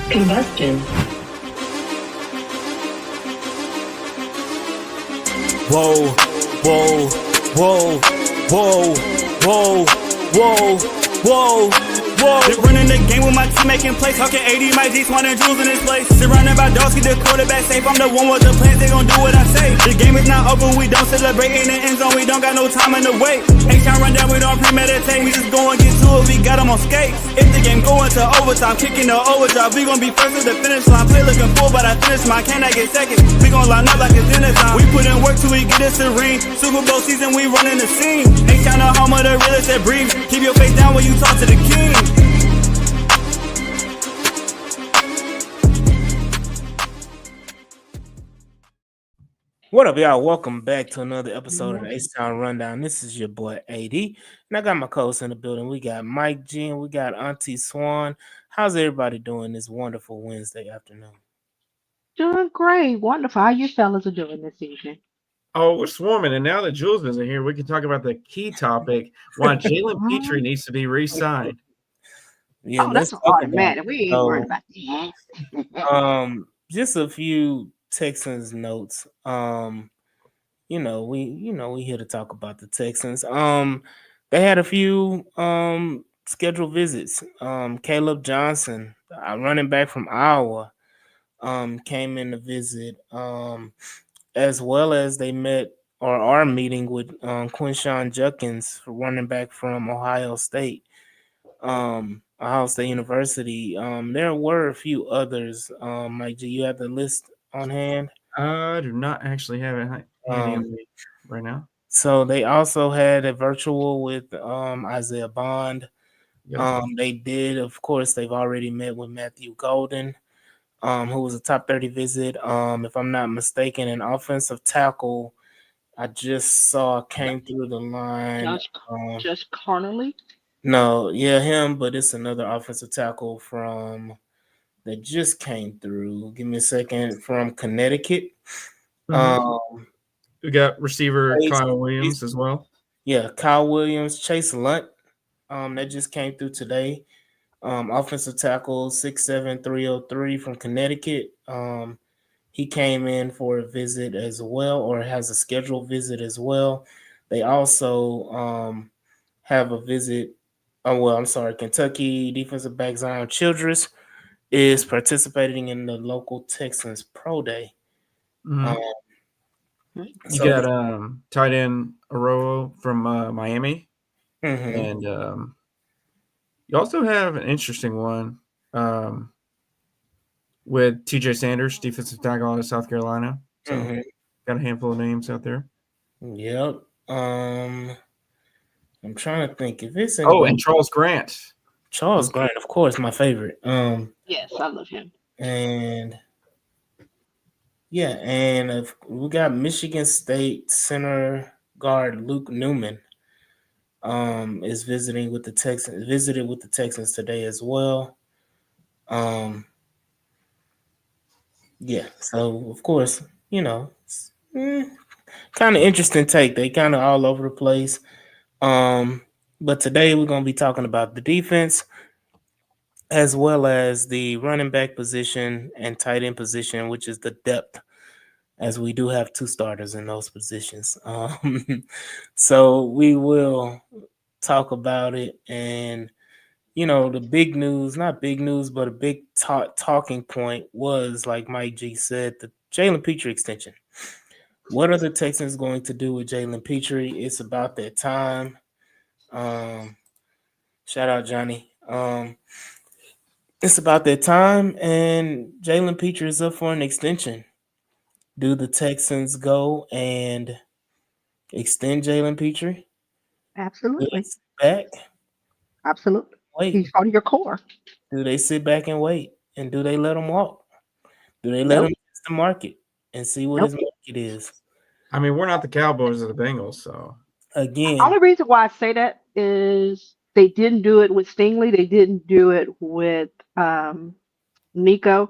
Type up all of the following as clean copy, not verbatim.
Combustion. Whoa, whoa, whoa, whoa, whoa, whoa, whoa, whoa. Been running the game with my team making plays. Talking 80, my G's, wanting jewels in this place. Surrounded by dogs, keep the quarterback safe. I'm the one with the plans, they gon' do what I say. The game is not over, we don't celebrate. In the end zone, we don't got no time in the wait. H-time run down, we don't premeditate. We just go and get to it, we got them on skates. If the game go into overtime, kicking the overdrive, we gon' be first at the finish line. Play looking full, but I finish mine, can I get second? We gon' line up like it's dinner time. We put in work till we get us a ring. Super Bowl season, we running the scene. H-time the home of the realest that breathe. Keep your face down when you talk to the king. What up, y'all? Welcome back to another episode of the H-Town Rundown. This is your boy AD, and I got my co-host in the building. We got Mike G and we got Auntie Swan. How's everybody doing this wonderful Wednesday afternoon? Doing great. Wonderful. How you fellas are doing this evening? Oh, we're swarming, and now that Jules isn't here, we can talk about the key topic: why Jalen Petrie needs to be re-signed. Yeah, that's automatic. We ain't worried about that. Just a few Texans notes. We here to talk about the Texans. They had a few scheduled visits. Caleb Johnson, running back from Iowa, came in to visit. As well as they met or are meeting with Quinshawn Judkins, running back from Ohio State University. There were a few others. Mike G, you have the list on hand? I do not actually have it handy right now. So they also had a virtual with Isaiah Bond. Yep. They did, of course, they've already met with Matthew Golden, who was a top 30 visit. If I'm not mistaken, an offensive tackle I just saw came through the line. Just Carnley? No, yeah, him, but it's another offensive tackle that just came through. Give me a second. From Connecticut. Mm-hmm. We got receiver Kyle Williams as well. Yeah, Kyle Williams, Chase Lunt. That just came through today. Offensive tackle 6'7", 303 from Connecticut. He came in for a visit as well, or has a scheduled visit as well. They also have a visit. Kentucky defensive back Zion Childress is participating in the local Texans Pro Day. Mm-hmm. You got tight end Arroyo from Miami. Mm-hmm. And you also have an interesting one with TJ Sanders, defensive tackle out of South Carolina. So got a handful of names out there. Yep. I'm trying to think if it's and Charles Grant. Charles Grant, of course, my favorite. Yes, I love him. And we got Michigan State center guard Luke Newman. Is visited with the Texans today as well. So of course, it's kind of interesting take. They kind of all over the place. But today we're going to be talking about the defense as well as the running back position and tight end position, which is the depth, as we do have two starters in those positions. So we will talk about it. And, the big news, not big news, but a big talking point was, like Mike G said, the Jalen Petrie extension. What are the Texans going to do with Jalen Petrie? It's about that time. Shout out Johnny. It's about that time, and Jalen Petrie is up for an extension. Do the Texans go and extend Jalen Petrie? Absolutely. Back? Absolutely. Wait. He's part of your core. Do they sit back and wait? And do they let him walk? Do they let him test the market and see what his market is? I mean, we're not the Cowboys or the Bengals, so. Again. The only reason why I say that is they didn't do it with Stingley. They didn't do it with Nico.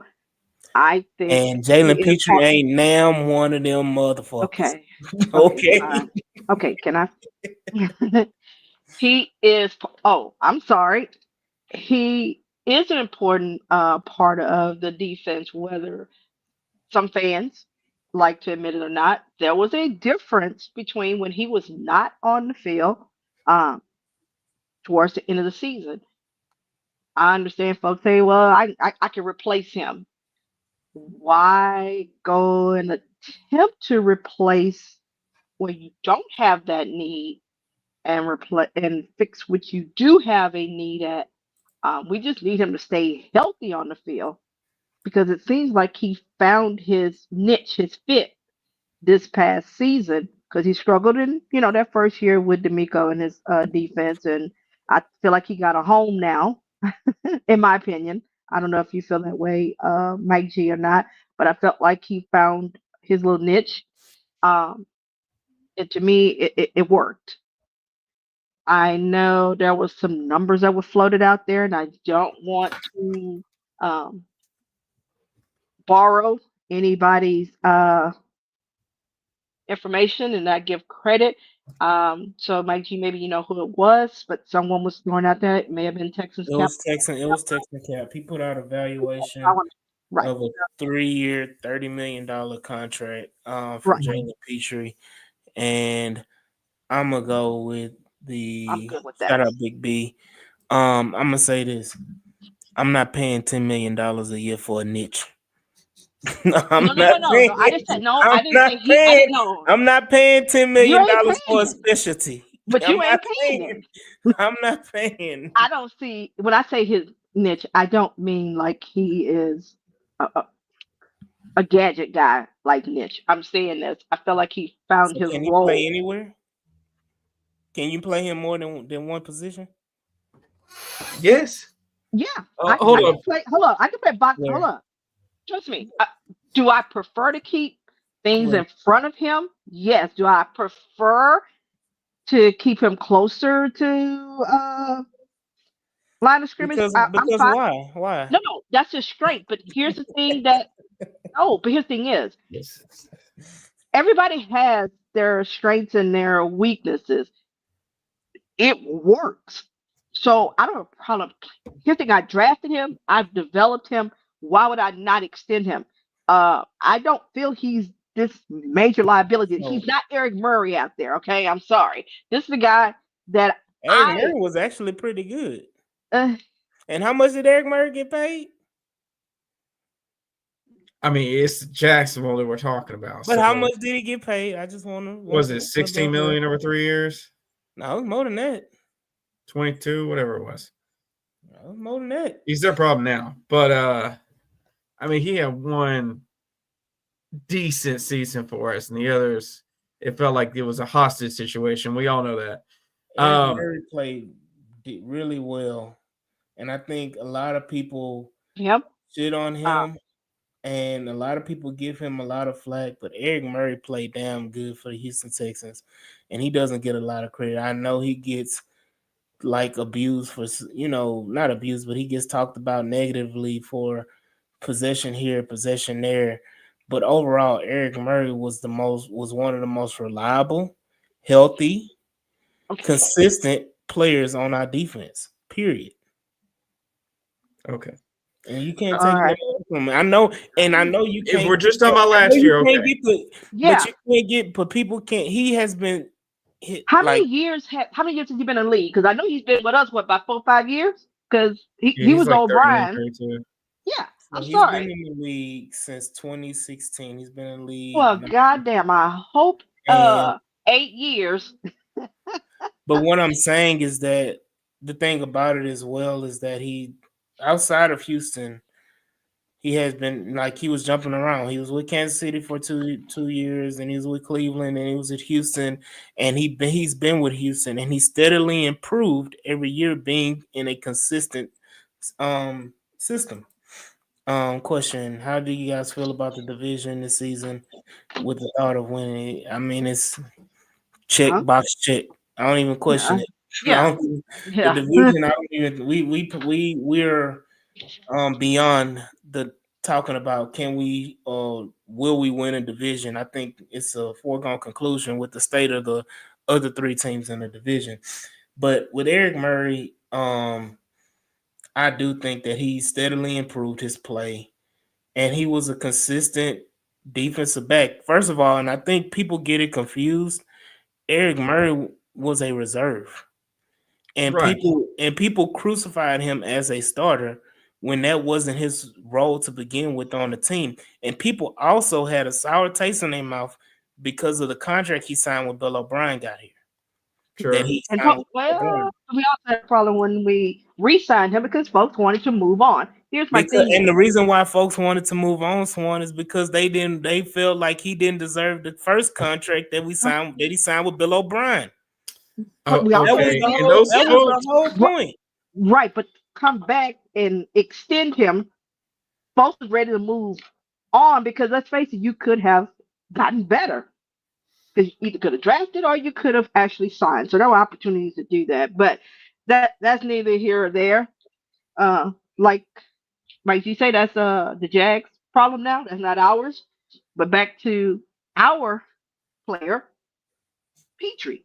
I think. And Jalen Petrie ain't now one of them motherfuckers. Okay. Okay. Can I? He is. Oh, I'm sorry. He is an important part of the defense, whether some fans like to admit it or not. There was a difference between when he was not on the field um, towards the end of the season. I understand folks say, well, I can replace him. Why go and attempt to replace when you don't have that need and replace and fix what you do have a need at? We just need him to stay healthy on the field because it seems like he found his niche, his fit this past season because he struggled in that first year with D'Amico and his defense, and I feel like he got a home now, in my opinion. I don't know if you feel that way, Mike G, or not, but I felt like he found his little niche, um, and to me, it worked. I know there was some numbers that were floated out there, and I don't want to um, borrow anybody's information and not give credit. So, Mike G, maybe you know who it was, but someone was throwing out there. It may have been Texas It Cap. was Texan. It was Texan Cap. He put out a I valuation want right, of a 3-year, $30 million contract for right. Jalen Petrie, and I'm gonna go with I'm the good with that. shout out Big B. I'm gonna say this: I'm not paying $10 million a year for a niche. I'm No, no, not no, no, no. I paying. didn't say no. I'm I didn't not say he. I paying. didn't know. I'm not paying $10 You million ain't for a paying it, specialty. but I'm you not ain't paying paying. it. I'm not paying. I don't see when I say his niche. I don't mean like he is a gadget guy like niche. I'm saying this. I feel like he found So his can he play role. anywhere? Can you play him more than one position? Yes. Yeah, Hold I up. can play. Hold on, I can play box. Hold Where? on. Trust me. Do I prefer to keep things Where? in front of him? Yes. Do I prefer to keep him closer to line of scrimmage? I'm Because fine. why? Why? No, no, that's just straight. But here's the thing that but here's the thing is Yes. everybody has their strengths and their weaknesses. It works. So I don't have a problem. Here's the thing: I drafted him. I've developed him. Why would I not extend him? I don't feel he's this major liability. So He's not Eric Murray out there. Okay, I'm sorry. This is the guy that Eric I. Murray was actually pretty good. Uh, And how much did Eric Murray get paid? I mean, it's Jacksonville that we're talking about. But So how much did he get paid? I just want was it to 16 million over 3 years? No, it was more than that. 22, whatever it was. No, it was more than that. He's their problem now. But I mean, he had one decent season for us, and the others, it felt like it was a hostage situation. We all know that. Eric Murray did really well, and I think a lot of people him. shit on Uh, him, and a lot of people give him a lot of flack. But Eric Murray played damn good for the Houston Texans, and he doesn't get a lot of credit. I know he gets like abused for not abused, but he gets talked about negatively for possession here, possession there. But overall, Eric Murray was one of the most reliable, healthy, okay. consistent players on our defense. Period. Okay. And you can't All take that right. away from me. I know you If can't. we're just talking about I know last year, you can't okay. get the, but Yeah. you can't get. But people can't. He has been hit How like many years has he been in the league? Because I know he's been with us about 4 or 5 years. Because Yeah, he he's was like O'Brien. 31, 32. Yeah. I'm he's been sorry. in the league since 2016. He's been in the Well, league, goddamn, I hope and 8 years. but what I'm saying is that the thing about it as well is that he, outside of Houston, he has been like he was jumping around. He was with Kansas City for 2 years, and he was with Cleveland, and he was at Houston, and he's been with Houston, and he steadily improved every year, being in a consistent system. Question: how do you guys feel about the division this season with the thought of winning? I mean, it's check Huh? box check. I don't even question it. Yeah. The Yeah. division. I don't even. We're beyond the talking about can we will we win a division. I think it's a foregone conclusion with the state of the other three teams in the division. But with Eric Murray, I I do think that he steadily improved his play, and he was a consistent defensive back. First of all, and I think people get it confused. Eric Murray was a reserve, and Right. people crucified him as a starter when that wasn't his role to begin with on the team. And people also had a sour taste in their mouth because of the contract he signed when Bill O'Brien got here. That Sure. he And signed with Bill well, O'Brien. we also had a problem when we re-signed him because folks wanted to move on. Here's my Because thing: and the reason why folks wanted to move on Swan is because they felt like he didn't deserve the first contract that he signed with Bill O'Brien. but Oh, we That also was okay. the did, And whole those that yeah, was the folks, whole point. right. But come back and extend him. Folks was ready to move on because let's face it, you could have gotten better because you either could have drafted or you could have actually signed. So there were opportunities to do that, but that's neither here or there. Like you say, that's the Jags' problem now. That's not ours. But back to our player, Petrie.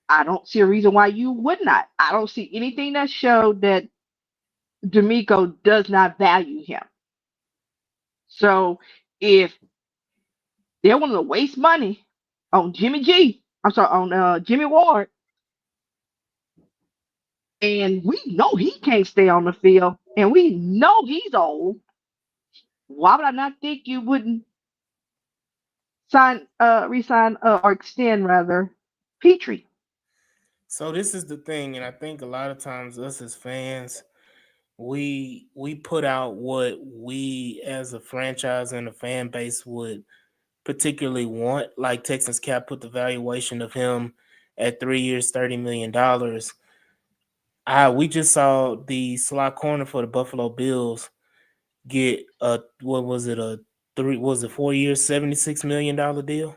I don't see a reason why you would not. I don't see anything that showed that D'Amico does not value him. So if they're willing to waste money on Jimmy Ward, and we know he can't stay on the field, and we know he's old. Why would I not think you wouldn't resign, or extend rather, Petrie? So this is the thing, and I think a lot of times us as fans, we put out what we as a franchise and a fan base would particularly want. Like Texans Cap put the valuation of him at 3 years, $30 million. We just saw the slot corner for the Buffalo Bills get a what was it a three was it 4 years, $76 million deal.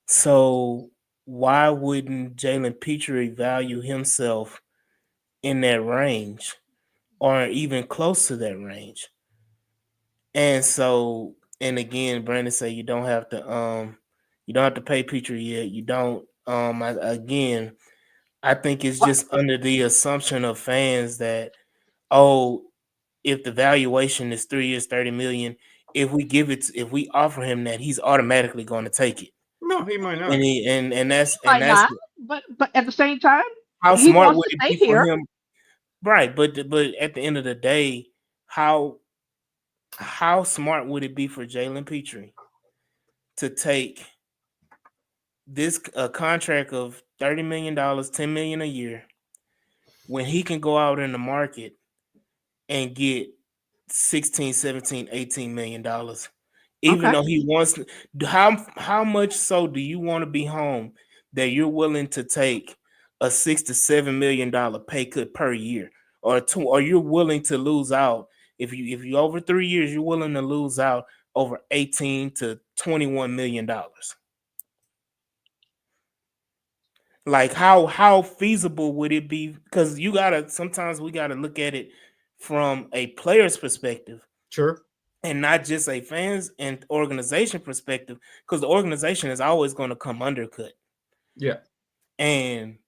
So why wouldn't Jalen Petrie value himself in that range or even close to that range? And so, and again, Brandon said you don't have to pay Petrie yet. You don't again, I think it's What? just under the assumption of fans that, oh, if the valuation is 3 years, 30 million, if we offer him that, he's automatically going to take it. no, he might And not. he He and might that's not, but at the same time, how he smart wants would to it stay be for here. him, right? But at the end of the day, how smart would it be for Jalen Petrie to take this a contract of $30 million, $10 million a year, when he can go out in the market and get 16, 17, $18 million, even Okay, though he wants how much so do you want to be home that you're willing to take a $6 to $7 million pay cut per year, or you're willing to lose out if you over 3 years you're willing to lose out over 18 to $21 million. Like how feasible would it be? Because you gotta sometimes we gotta look at it from a player's perspective Sure. and not just a fans and organization perspective, because the organization is always going to come undercut. Yeah. And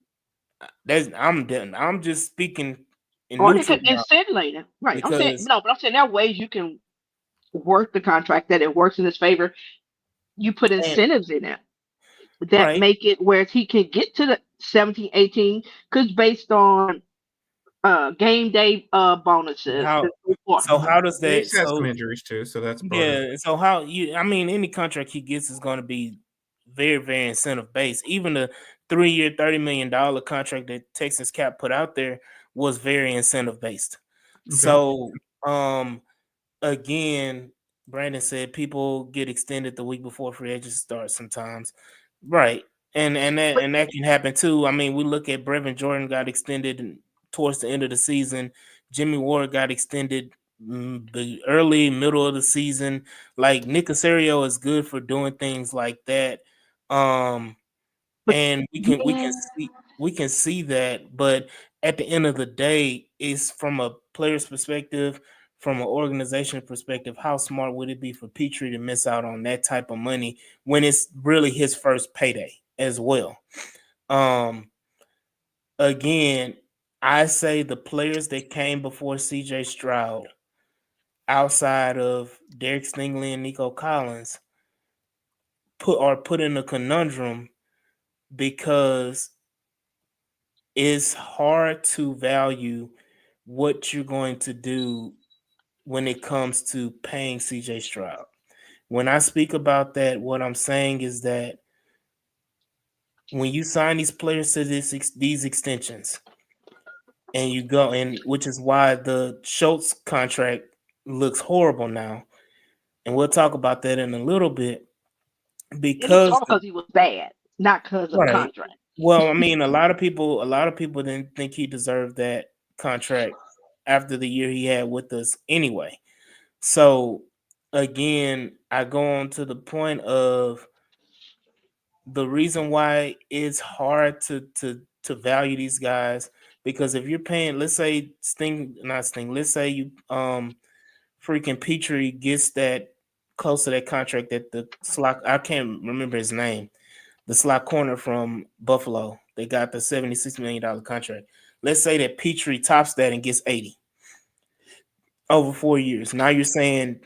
I'm just speaking in or they neutral could now insinuate it. Right. I'm saying because no, but I'm saying there are ways you can work the contract that it works in his favor. You put and incentives in it that right. make it where he can get to the 17, 18, because based on game day bonuses How and so forth. so how does And that he's had some so injuries too, so that's part of it. yeah, so how you I mean any contract he gets is going to be very, very incentive based. Even the 3 year $30 million contract that Texas Cap put out there was very incentive based. Okay. So again, Brandon said people get extended the week before free agency starts sometimes. Right. But And that can happen too. I mean, we look at Brevin Jordan got extended towards the end of the season. Jimmy Ward got extended the early middle of the season. Like Nick Casario is good for doing things like that. Um but and yeah, we can see that, but at the end of the day, it's from a player's perspective, from an organization perspective, how smart would it be for Petrie to miss out on that type of money when it's really his first payday as well? um Again, I say the players that came before CJ Stroud, outside of Derek Stingley and Nico Collins, put in a conundrum because it's hard to value what you're going to do when it comes to paying CJ Stroud. When I speak about that, what I'm saying is that when you sign these players to these extensions, and you go, and which is why the Schultz contract looks horrible now, and we'll talk about that in a little bit It looks because all because he was bad, not because of the right. contract. Well, I mean, a lot of people didn't think he deserved that contract after the year he had with us anyway. So again, I go on to the point of the reason why it's hard to value these guys, because if you're paying, let's say let's say you freaking Petrie gets that close to that contract that the slot, I can't remember his name, the slot corner from Buffalo. They got the $76 million contract. Let's say that Petrie tops that and gets 80 over 4 years. Now you're saying,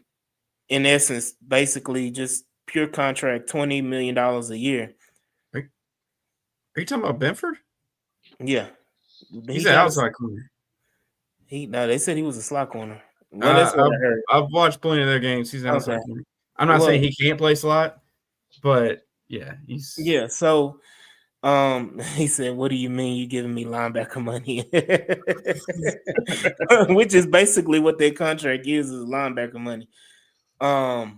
in essence, basically just pure contract, $20 million a year. Are you talking about Benford? Yeah. He's He an got outside corner. no, they said he was a slot corner. Well, that's what I've I heard. I've watched plenty of their games. He's an Okay. outside corner. I'm not Well, saying he can't play slot, but yeah, he's yeah, so he said, "What do you mean you giving me linebacker money?" Which is basically what their contract is linebacker money. I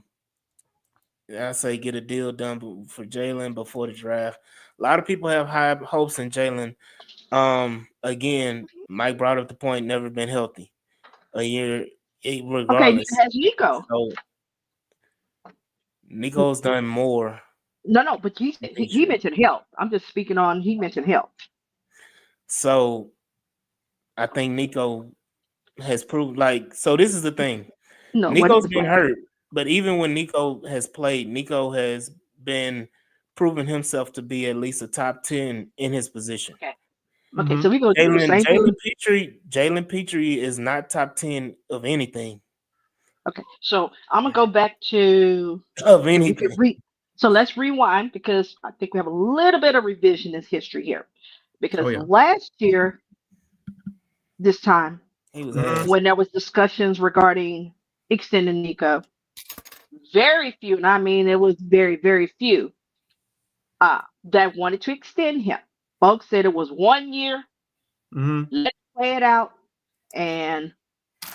say get a deal done for Jalen before the draft. A lot of people have high hopes in Jalen. Again, Mike brought up the point, never been healthy a year, Okay, regardless. has Nico. So Nico's done more. No, but than he Petrie. mentioned health. I'm just speaking on he mentioned health. So I think Nico has proved, like, so this is the thing. No, what Nico's is been what? hurt, but even when Nico has played, Nico has been proven himself to be at least a top 10 in his position. Okay. Okay, mm-hmm. so we're gonna do the same thing. Jalen Petrie is not top 10 of anything. Okay, so I'm gonna go back to Of if we could anything. so let's rewind because I think we have a little bit of revisionist history here. Oh Because yeah. last year, this time, He was Mhm. ass. when there was discussions regarding extending Nico, very few, and I mean it was very, very few, that wanted to extend him. Folks said it was 1 year, Mm-hmm. let's play it out, and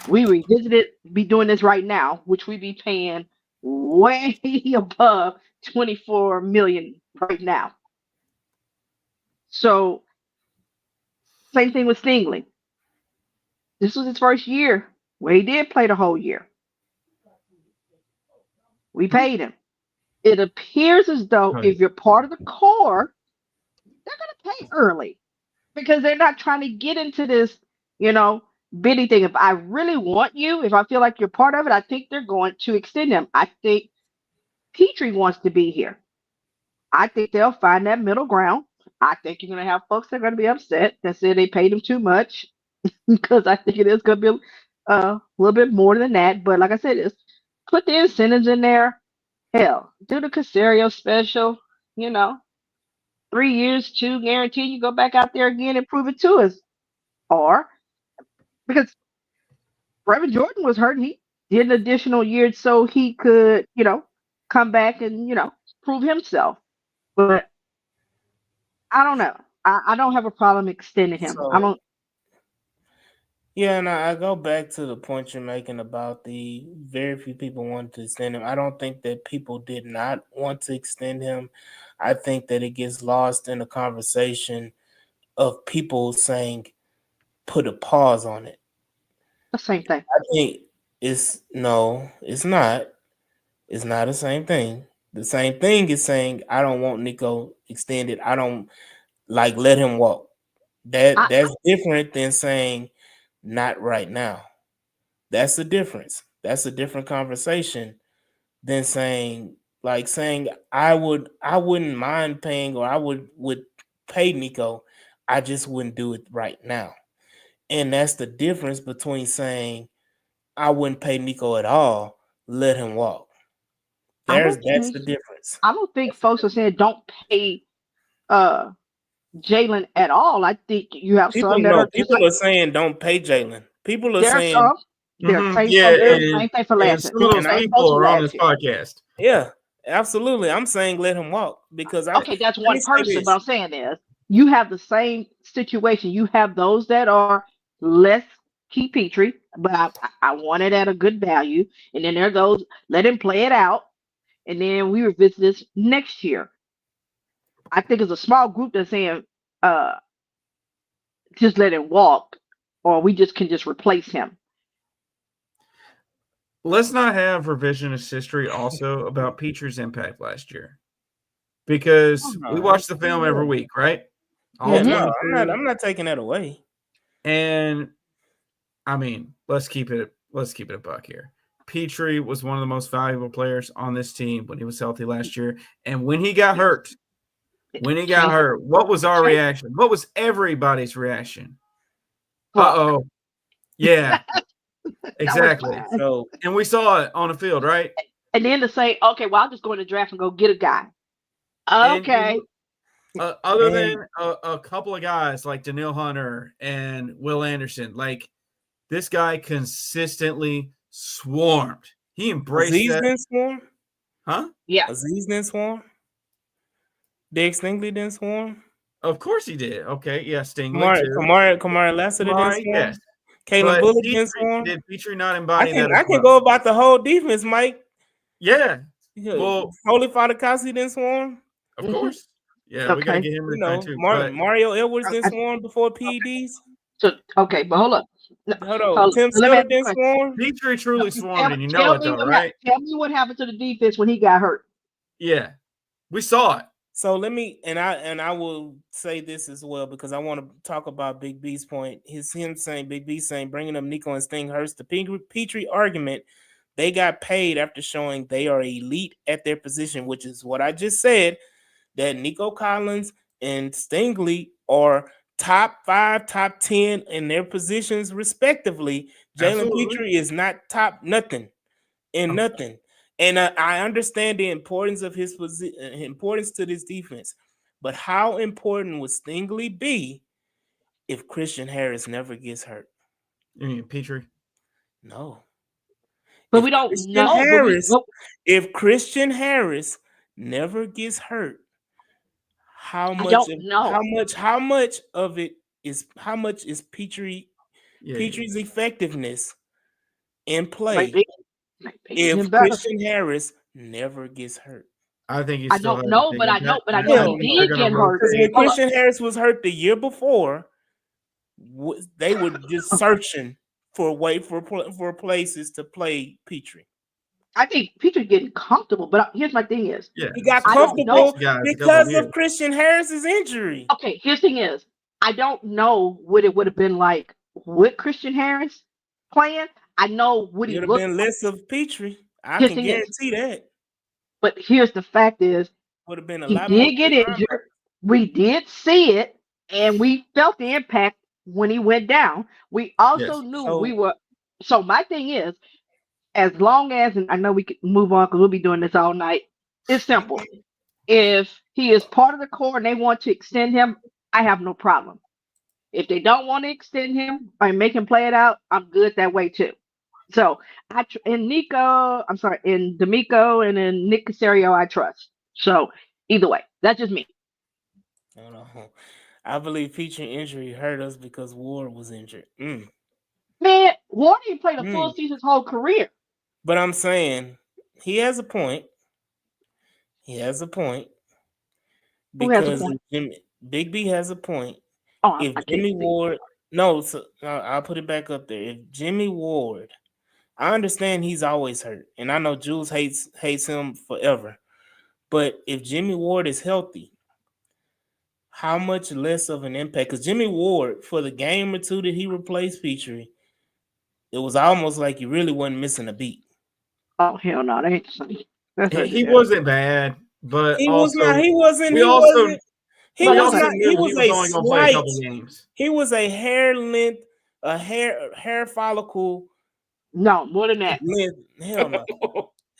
we revisit it, be doing this right now, which we be paying way above 24 million right now. So same thing with Stingley. This was his first year where he did play the whole year. We paid him. It appears as though Oh, yeah. if you're part of the core, they're gonna pay early because they're not trying to get into this, you know, bidding thing. If I really want you, if I feel like you're part of it, I think they're going to extend him. I think Petrie wants to be here. I think they'll find that middle ground. I think you're going to have folks that are going to be upset that say they paid him too much because I think it is going to be a little bit more than that. But like I said, it's put the incentives in there. Hell, do the Casario special. You know, 3 years, two guarantee you go back out there again and prove it to us. Or because Brevin Jordan was hurt, he did an additional year so he could, come back and prove himself. But I don't know. I don't have a problem extending him. I So don't. yeah, and I go back to the point you're making about the very few people wanted to extend him. I don't think that people did not want to extend him. I think that it gets lost in the conversation of people saying put a pause on it. The same thing. I think it's not. It's not the same thing. The same thing is saying I don't want Nico extended. I don't like let him walk. I, That's different than saying not right now. That's the difference. That's a different conversation than saying I wouldn't mind paying, or I would pay Nico. I just wouldn't do it right now. And that's the difference between saying I wouldn't pay Nico at all, let him walk. That's the difference. I don't think That's the folks are saying don't pay uh Jalen at all. I think you have some that are just People like are saying don't pay Jalen. People are there are saying, some. They're same Yeah, folks saying the same thing for and last year. some of These are those the same folks people for are on this last year. podcast. yeah, absolutely. I'm saying let him walk because Okay, that's let me one say person, but this. I'm saying is you have the same situation. You have those that are less key Petrie, but I want it at a good value, and then there are those let him play it out, and then we revisit this next year. I think it's a small group that's saying uh just let him walk, or we just can just replace him. Let's not have revisionist history also about Petrie's impact last year, because we No, watch the film every week, right? All yeah, no, Mhm. 22. I'm not taking that away. And I mean, let's keep it a buck here. Petrie was one of the most valuable players on this team when he was healthy last year. And when he got hurt, what was our reaction? What was everybody's reaction? Fuck. Uh-oh. Yeah, That was exactly. fine. So And we saw it on the field, right? And then to say, okay, well, I'll just go in the draft and go get a guy. And Okay. other than and a couple of guys like Daniil Hunter and Will Anderson, like this guy consistently swarmed. He embraced Aziz that. didn't swarm. Huh? Yeah. Aziz didn't swarm. Dick Stingley didn't swarm. Of course he did. Okay, yeah, Stingley too. Kamara Lassiter didn't Right, swarm. yes. Kalen But Bullock didn't swarm. did Petrie not embody that as I can well? go about the whole defense, Mike. Yeah. Yeah, Well, Holy Father Kelsey didn't swarm. of Mhm. course. Yeah, we got to Okay. get him in You the train know, too. But Mario Edwards didn't I- swarm before PEDs. So okay, but hold up. No, Hold on, hold up. Tim So let me Sutter ask you a didn't question. swarm. Petrie truly swarmed, Tell, and you know tell it me though, what right? happened. Tell me what happened to the defense when he got hurt. Yeah. We saw it. So let me and I will say this as well because I want to talk about Big B's point. Him saying Big B saying bringing up Nico and Sting hurts the Petrie argument. They got paid after showing they are elite at their position, which is what I just said. That Nico Collins and Stingley are top 5, top 10 in their positions respectively. Jalen Absolutely. Petrie is not top nothing in nothing. And I understand the importance of his importance to this defense, but how important would Stingley be if Christian Harris never gets hurt? You mean Petrie? No. But we don't know. If Christian Harris never gets hurt, how I much don't know. how much is Petrie's Yeah. effectiveness in play Maybe if him better. Christian Harris never gets hurt? I think he I still has don't a know, big but I impact. know, but I know I he think they're did going get to hurt. Because when rotate. Hold up. Christian Harris was hurt the year before, they were just searching for places to play Petrie. I think Peter's getting comfortable, but here's my thing is, Yeah. He got I don't know. comfortable because of Christian Harris's injury. Okay, here's the thing is, I don't know what it would have been like with Christian Harris playing. I know what It he would have looked been like. less of Petrie. I Here's can the thing is, guarantee that. but here's the fact is, Would have been a he lot more did get good injured. We did see it, and we felt the impact when he went down. We also Yes. knew we So were. So my thing is, as long as, and I know we could move on because we'll be doing this all night. It's simple. If he is part of the core and they want to extend him, I have no problem. If they don't want to extend him or make him play it out, I'm good that way too. So in Nico, I'm sorry, in D'Amico and in Nick Casario, I trust. So either way, that's just me. I don't know. I believe Petrie injury hurt us because Ward was injured. Man, Warren didn't play the full Mm. season his whole career. But I'm saying he has a point. He has a point Who has a because point? Big B has a point. Oh, If I can't Jimmy see. Ward, no, so I'll put it back up there. If Jimmy Ward, I understand he's always hurt, and I know Jules hates him forever. But if Jimmy Ward is healthy, how much less of an impact? Because Jimmy Ward, for the game or two that he replaced Petrie, it was almost like he really wasn't missing a beat. Oh hell no, that ain't the same. That's not He the wasn't bad, but He was also not. He wasn't. we He also wasn't. He But was okay, not. knew He he was was a only going to play a slight. couple games. He was a hair length a hair follicle No, more than that. length. Hell no.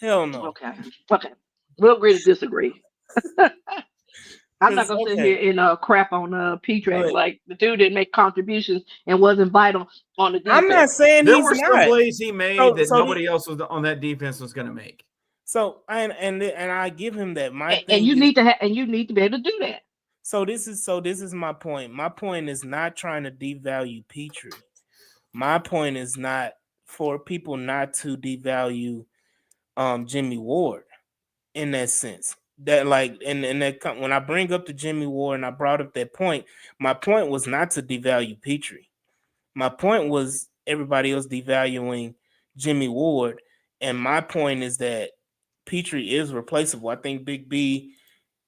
Hell no. Okay. Okay. We'll agree to disagree. I'm not Cause gonna sit here okay, and crap on Petrie but like the dude didn't make contributions and wasn't vital on the I'm not defense. saying There he's were some not. plays he made So that so nobody else was on that defense was going to make. and I give him that. My And thing you is need to have and you need to be able to do that. this is my point. My point is not trying to devalue Petrie. My point is not for people not to devalue Jimmy Ward in that sense. That like and that when I bring up the Jimmy Ward and I brought up that point, my point was not to devalue Petrie. My point was everybody else devaluing Jimmy Ward, and my point is that Petrie is replaceable. I think Big B,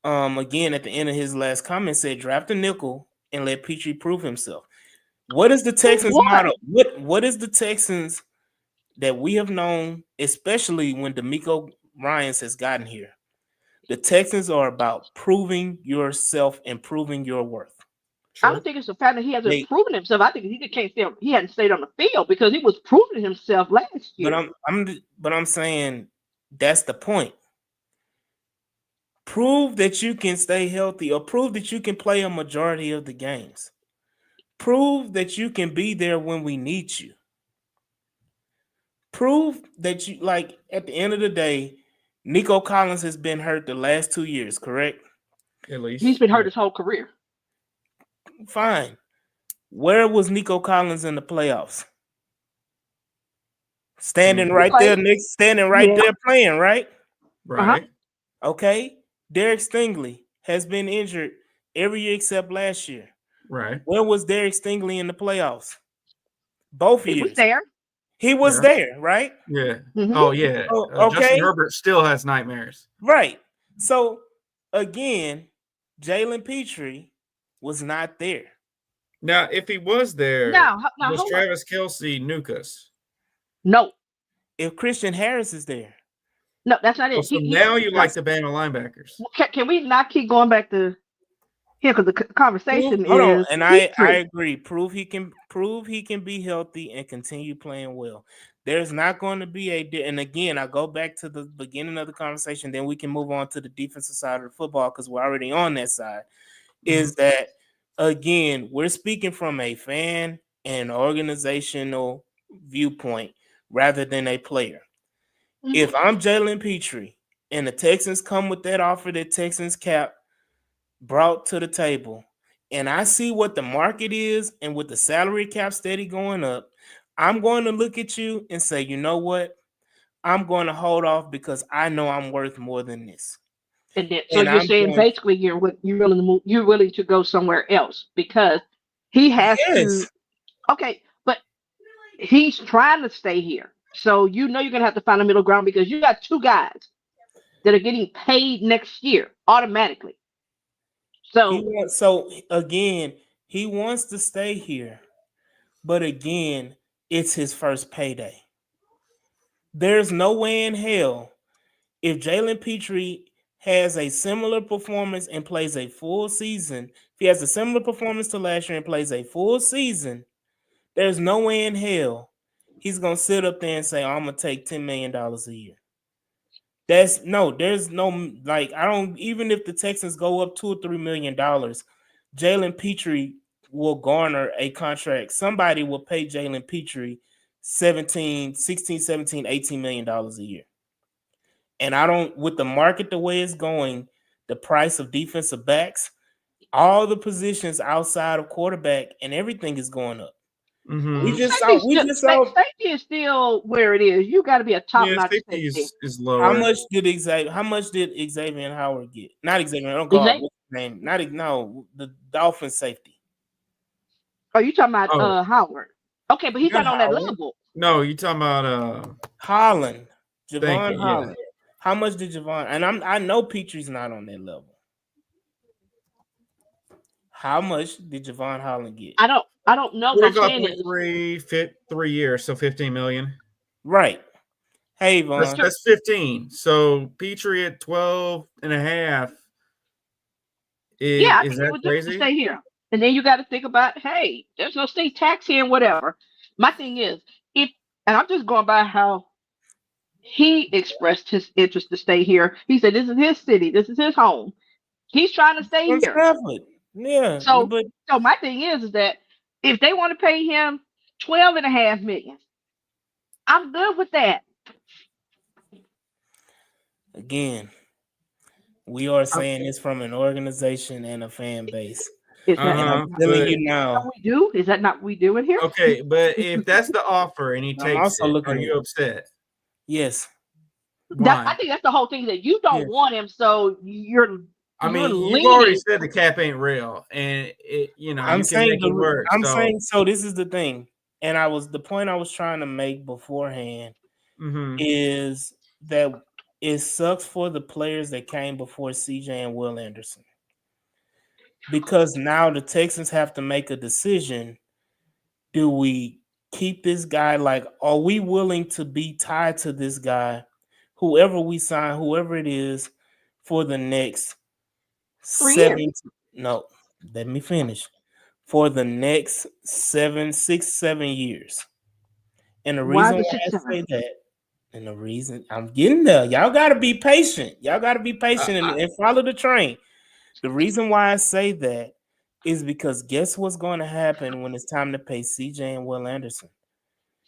again at the end of his last comment said, draft a nickel and let Petrie prove himself. What is the Prove Texans what? model? What is the Texans that we have known, especially when D'Amico Ryans has gotten here? The Texans are about proving yourself and proving your worth. I Sure. don't think it's the fact that he hasn't They, proven himself. I think he just can't stay. He hadn't stayed on the field because he was proving himself last but year. I'm saying that's the point. Prove that you can stay healthy, or prove that you can play a majority of the games. Prove that you can be there when we need you. Prove that you, like, at the end of the day, Nico Collins has been hurt the last 2 years, correct? At least. He's been hurt Yeah. his whole career. Fine. Where was Nico Collins in the playoffs? Standing right there, Played. Nick, standing right Yeah. there playing, right? Right. Okay. Derek Stingley has been injured every year except last year. Right. Where was Derek Stingley in the playoffs? Both He was years. there. He was Yeah. there, right? Yeah. Hmm. Oh, yeah. Oh, Justin okay. Herbert still has nightmares. Right. So again, Jalen Petrie was not there. Now, if he was there, Now was hold on. Travis Kelce Nukas? No, If Christian Harris is there, no, that's not Well, it. so now you like Yes. the Bama linebackers. Can we not keep going back to here because the conversation hold on, is and I Petrie. agree. Prove he can be healthy and continue playing well. There's not going to be and again, I go back to the beginning of the conversation. Then we can move on to the defensive side of the football because we're already on that side. Is that again? We're speaking from a fan and organizational viewpoint rather than a player. Mhm. If I'm Jalen Petrie and the Texans come with that offer that Texans cap brought to the table, and I see what the market is and with the salary cap steady going up, I'm going to look at you and say, you know what? I'm going to hold off because I know I'm worth more than this. And then, so And you're I'm saying going, basically you're willing to move, you're willing to go somewhere else because he has to. yes, Okay, but he's trying to stay here. So you know you're gonna have to find a middle ground because you got two guys that are getting paid next year automatically. So so again, he wants to stay here, but again, it's his first payday. There's no way in hell if Jalen Petrie has a similar performance and plays a full season, if he has a similar performance to last year and plays a full season, there's no way in hell he's gonna sit up there and say, I'm gonna take $10 million a year. There's no, like, I don't, even if the Texans go up $2 or $3 million, Jalen Petrie will garner a contract. Somebody will pay Jalen Petrie 16, 17, $18 million a year. And I don't, with the market the way it's going, the price of defensive backs, all the positions outside of quarterback and everything is going up. We just saw, safety is still where it is. You got to be a top Yeah, notch safety safety. is lower. how much did Xavier Howard get? Not Xavier, oh God, what's his name? The Dolphin safety. Are you talking about Oh. Howard? Okay, but he's Not not on that Howard. level. No, you talking about Holland. Thank Javon you, Holland. How much did Javon? And I know Petrie's not on that level. How much did Javon Holland get? I don't know. What I'm saying is 45.3 fit 3 years, so 15 million. Right. Hey, Vaughn. That's 15. So Petrie at 12 and a half. I Is think he that would definitely crazy? stay here. And then you got to think about, hey, there's no state tax here and whatever. My thing is, if and I'm just going by how he expressed his interest to stay here. He said this is his city, this is his home. He's trying to stay From here. Stafford. Yeah, So but so my thing is that if they want to pay him 12.5 million, I'm good with that. again, we are saying this from an organization and a fan base. Is that And I'm not telling But you now, what we do? Is that not what we do in here? okay, but if that's the offer and he I'm takes also it, are looking at, you upset? yes, I Why? think that's the whole thing, that you don't yes. want him, so I you're mean, you've already leaning. said the cap ain't real, and I'm you can saying make it work. I'm So, saying so this is the thing. And the point I was trying to make beforehand mhm. is that it sucks for the players that came before CJ and Will Anderson. Because now the Texans have to make a decision. Do we keep this guy? Like, are we willing to be tied to this guy, whoever we sign, whoever it is, for the next 3 years. 7? No, let me finish. For the next 7 6 7 years. And the Why reason the why six I seven? say that, and the reason I'm getting there, y'all gotta be patient. Y'all gotta be I, patient I, and follow the train. The reason why I say that is because guess what's going to happen when it's time to pay CJ and Will Anderson?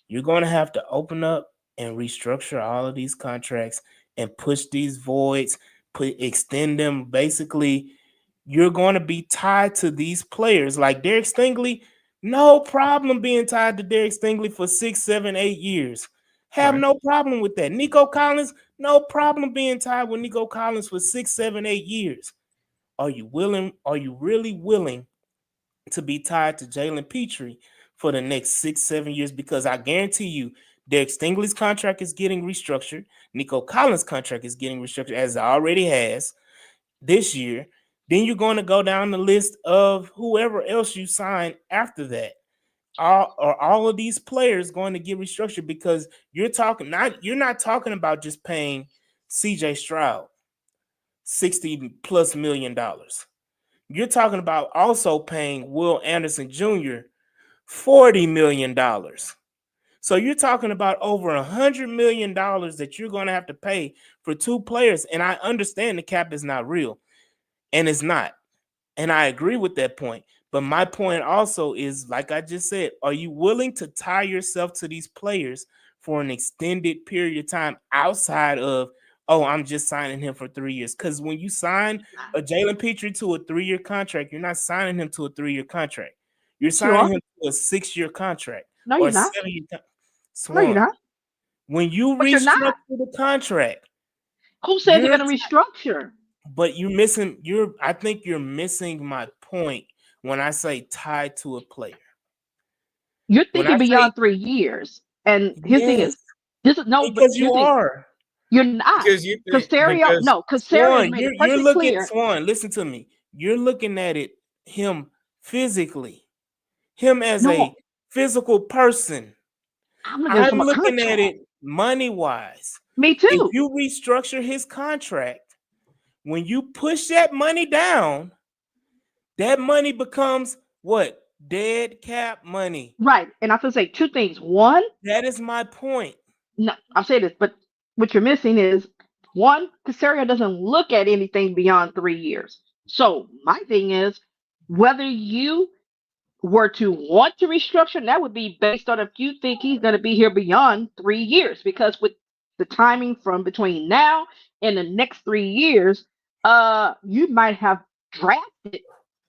You're going to have to open up and restructure all of these contracts and push these voids, extend them. Basically, you're going to be tied to these players like Derek Stingley. No problem being tied to Derek Stingley for 6 7 8 years. Have right. no problem with that. Nico Collins, no problem being tied with Nico Collins for 6 7 8 years. Are you willing? Are you really willing to be tied to Jalen Petrie for the next 6 7 years? Because I guarantee you, Derek Stingley's contract is getting restructured. Nico Collins' contract is getting restructured, as it already has this year. Then you're going to go down the list of whoever else you sign after that. All of these players going to get restructured? Because you're not talking about just paying CJ Stroud $60+ million. You're talking about also paying Will Anderson Jr. $40 million. So you're talking about over $100 million that you're going to have to pay for two players. And I understand the cap is not real, and it's not. And I agree with that point. But my point also is, like I just said, are you willing to tie yourself to these players for an extended period of time outside of, oh, I'm just signing him for 3 years? Because when you sign a Jalen Petrie to a 3-year contract, you're not signing him to a 3-year contract. You're Yes, you signing are. him to a 6-year contract No, or you're a not. 7-year No, you're Swan. not. When you But you're not. restructure the contract, Who said they're you're going to restructure? but I think you're missing my point when I say tied to a player. You're When I thinking say beyond 3 years. And his thing yes, is, this is no, but because your you thing, are. you're not. Because you think Casario, because no, Casario's Swan, made it you're perfectly looking clear. Swan, listen to me. You're looking at it him physically, him as a No, physical person. I'm looking at it I'm from a looking at contract. it money wise. Me If too. you restructure his contract, when you push that money down, that money becomes what? Dead cap money. Right. And I have to say two things. One, That is my point. no, I'll say this, but what you're missing is one, Casario doesn't look at anything beyond 3 years. So my thing is, whether you were to want to restructure, that would be based on if you think he's going to be here beyond 3 years. Because with the timing from between now and the next 3 years, you might have drafted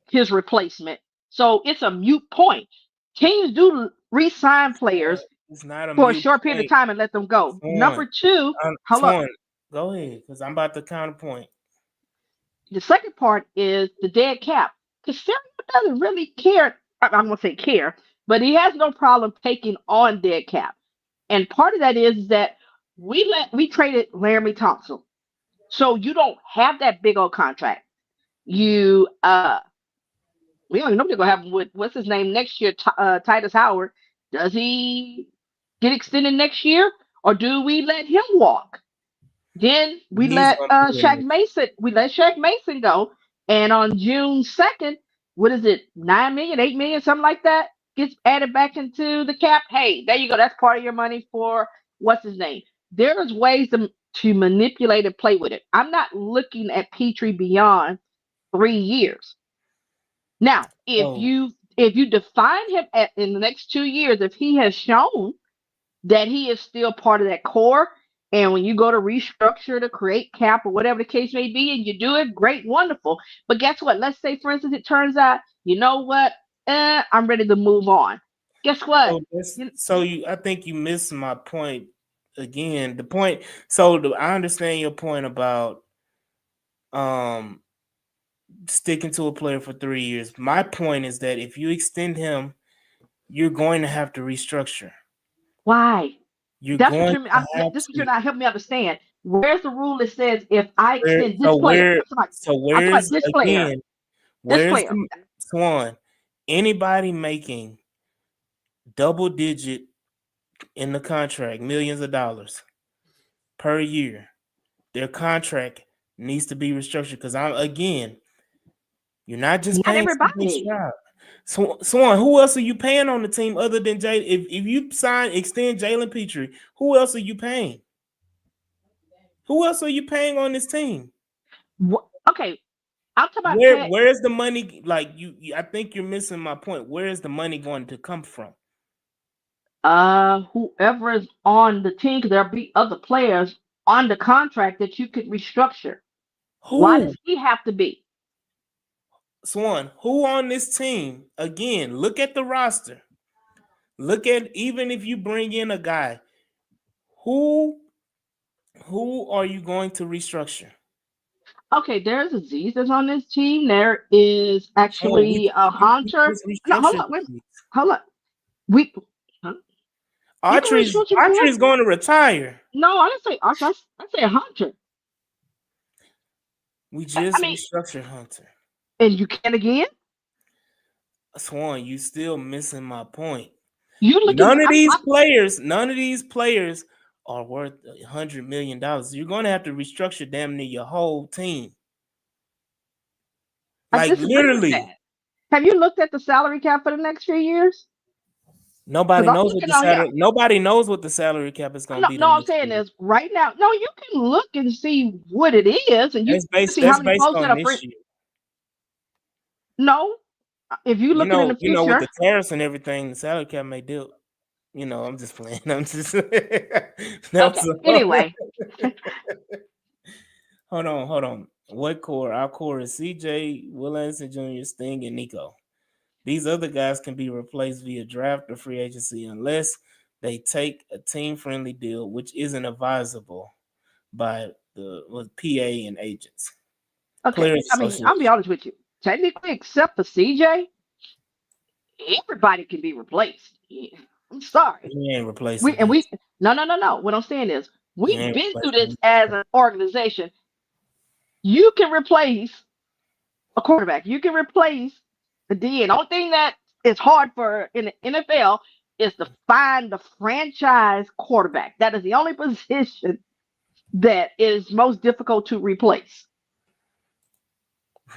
his replacement. So it's a mute point. Teams do re-sign players It's not a for a mute short period of point. time and let them go. Swan, Number two, hold up. Swan, go ahead, because I'm about to counterpoint. The second part is the dead cap. Because doesn't really care. I'm going to say care, but he has no problem taking on dead cap. And part of that is that we traded Laramie Thompson. So you don't have that big old contract. You we don't even know what they're gonna have with what's his name next year, Titus Howard. Does he get extended next year, or do we let him walk? Then we He's let gonna be in Shaq it. Mason. We let Shaq Mason go, and on June 2nd, what is it? 9 million, 8 million, something like that. gets added back into the cap, hey, there you go. That's part of your money for what's his name. There's ways to manipulate and play with it. I'm not looking at Petrie beyond 3 years. Now, Oh, if you define him in the next 2 years, if he has shown that he is still part of that core, and when you go to restructure to create cap or whatever the case may be, and you do it, great, wonderful. But guess what? Let's say, for instance, it turns out, you know what? I'm ready to move on. Guess what? I think you missed my point again. The point. So I understand your point about sticking to a player for 3 years. My point is that if you extend him, you're going to have to restructure. Why? You're That's what going you're. to have This is what to. you're not helping me understand. Where's the rule that says if I Where, extend this so player, where so I'm talking about where's this player, again? this Where's player. the Swan? Anybody making double digit in the contract, millions of dollars per year, their contract needs to be restructured because you're not just Not paying something everybody. Stroud. Swan, who else are you paying on the team other than Jay? If you extend Jalen Petrie, who else are you paying? Who else are you paying on this team? Okay, I'm talking about pay. Where's the money? Like I think you're missing my point. Where is the money going to come from? Whoever is on the team, 'cause there'll be other players on the contract that you could restructure. Why Who? does he have to be? Swan, who on this team? Again, look at the roster. Look at even if you bring in a guy, who are you going to restructure? Okay, there's Aziz that's on this team. There is Swan, actually a we Hunter. just No, hold restructured on, wait, these. hold on. We, huh? You can restructure him. Autry's going to retire. No, I didn't say Archer. I said Hunter. We I just mean, restructured Hunter. and you can again. Swan, you still missing my point. You looking? None of these players are worth $100 million. You're going to have to restructure damn near your whole team. I Like disagree with literally. that. Have you looked at the salary cap for the next few years? Nobody Because I'm knows what looking the on here. salary. Nobody knows what the salary cap is going to No, be the no, I'm next saying year. is right now. No, you can look and see what it is, and you can see how That's many based folks that on are free. this year. No, if you looking in the You know, with future. the tariffs and everything, the salary cap may dip. You know, I'm just playing. I'm just Okay. Anyway, hold on. What core? Our core is CJ, Will Anderson Jr., Sting, and Nico. These other guys can be replaced via draft or free agency unless they take a team-friendly deal, which isn't advisable by the PA and agents. okay. Players I mean, I'll be Association. honest with you. Technically, except for CJ, everybody can be replaced. Yeah, I'm sorry. We ain't We replacing and him. we no. What I'm saying is We we've ain't been through replacing this him. as an organization. You can replace a quarterback. You can replace the DN. The only thing that is hard for in the NFL is to find the franchise quarterback. That is the only position that is most difficult to replace.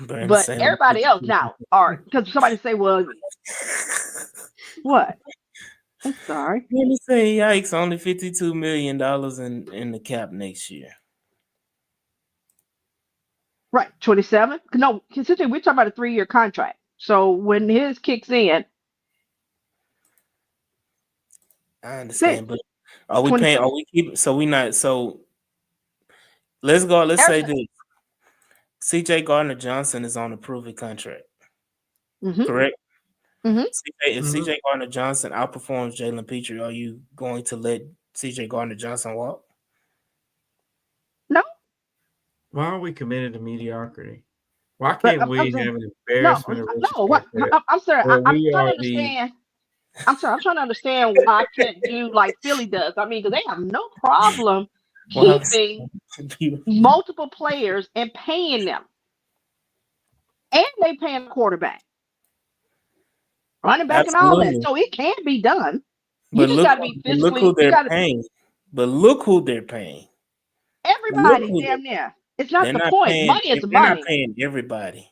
Brandon But saying everybody else now are because somebody say, well, what? I'm sorry. Let me say, yikes! Only $52 million in the cap next year. Right, 27. No, considering we're talking about a 3-year contract. So when his kicks in, I say understand, but are we paying? 27. Are we keeping? So we not. So let's go. Let's say Harrison. this: C.J. Gardner Johnson is on a proven contract, Mm-hmm. correct? Mm-hmm. If C.J. Gardner Johnson outperforms Jalen Petrie, are you going to let C.J. Gardner Johnson walk? No, Why are we committed to mediocrity? Why but can't we I'm saying have an no, embarrassment of riches no. What? like that? I'm sorry. Where I'm we trying to are the understand. I'm sorry. I'm trying to understand why I can't do like Philly does. I mean, because they have no problem Well, keeping multiple players and paying them, and they paying the quarterback, running back, and all that. absolutely. So it can be done. You But just got to be look who physically. You they're got to paying. But look who they're paying. Look everybody who damn near. It's they're not the not point. paying. Money is They're not money. paying everybody.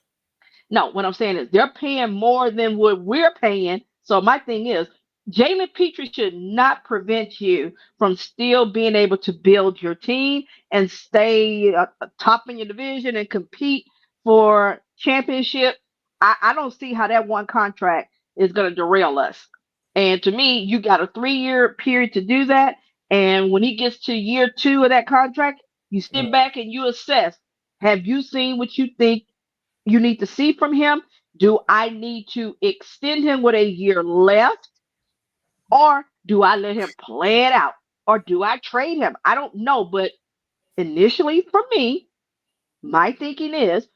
No, what I'm saying is they're paying more than what we're paying So my thing is, Jalen Petrie should not prevent you from still being able to build your team and stay top in your division and compete for championship. I don't see how that one contract is going to derail us. And to me, you got a 3-year period to do that. And when he gets to year 2 of that contract, you sit back and you assess, have you seen what you think you need to see from him? Do I need to extend him with a year left? Or do I let him play it out? Or do I trade him? I don't know. But initially, for me, my thinking is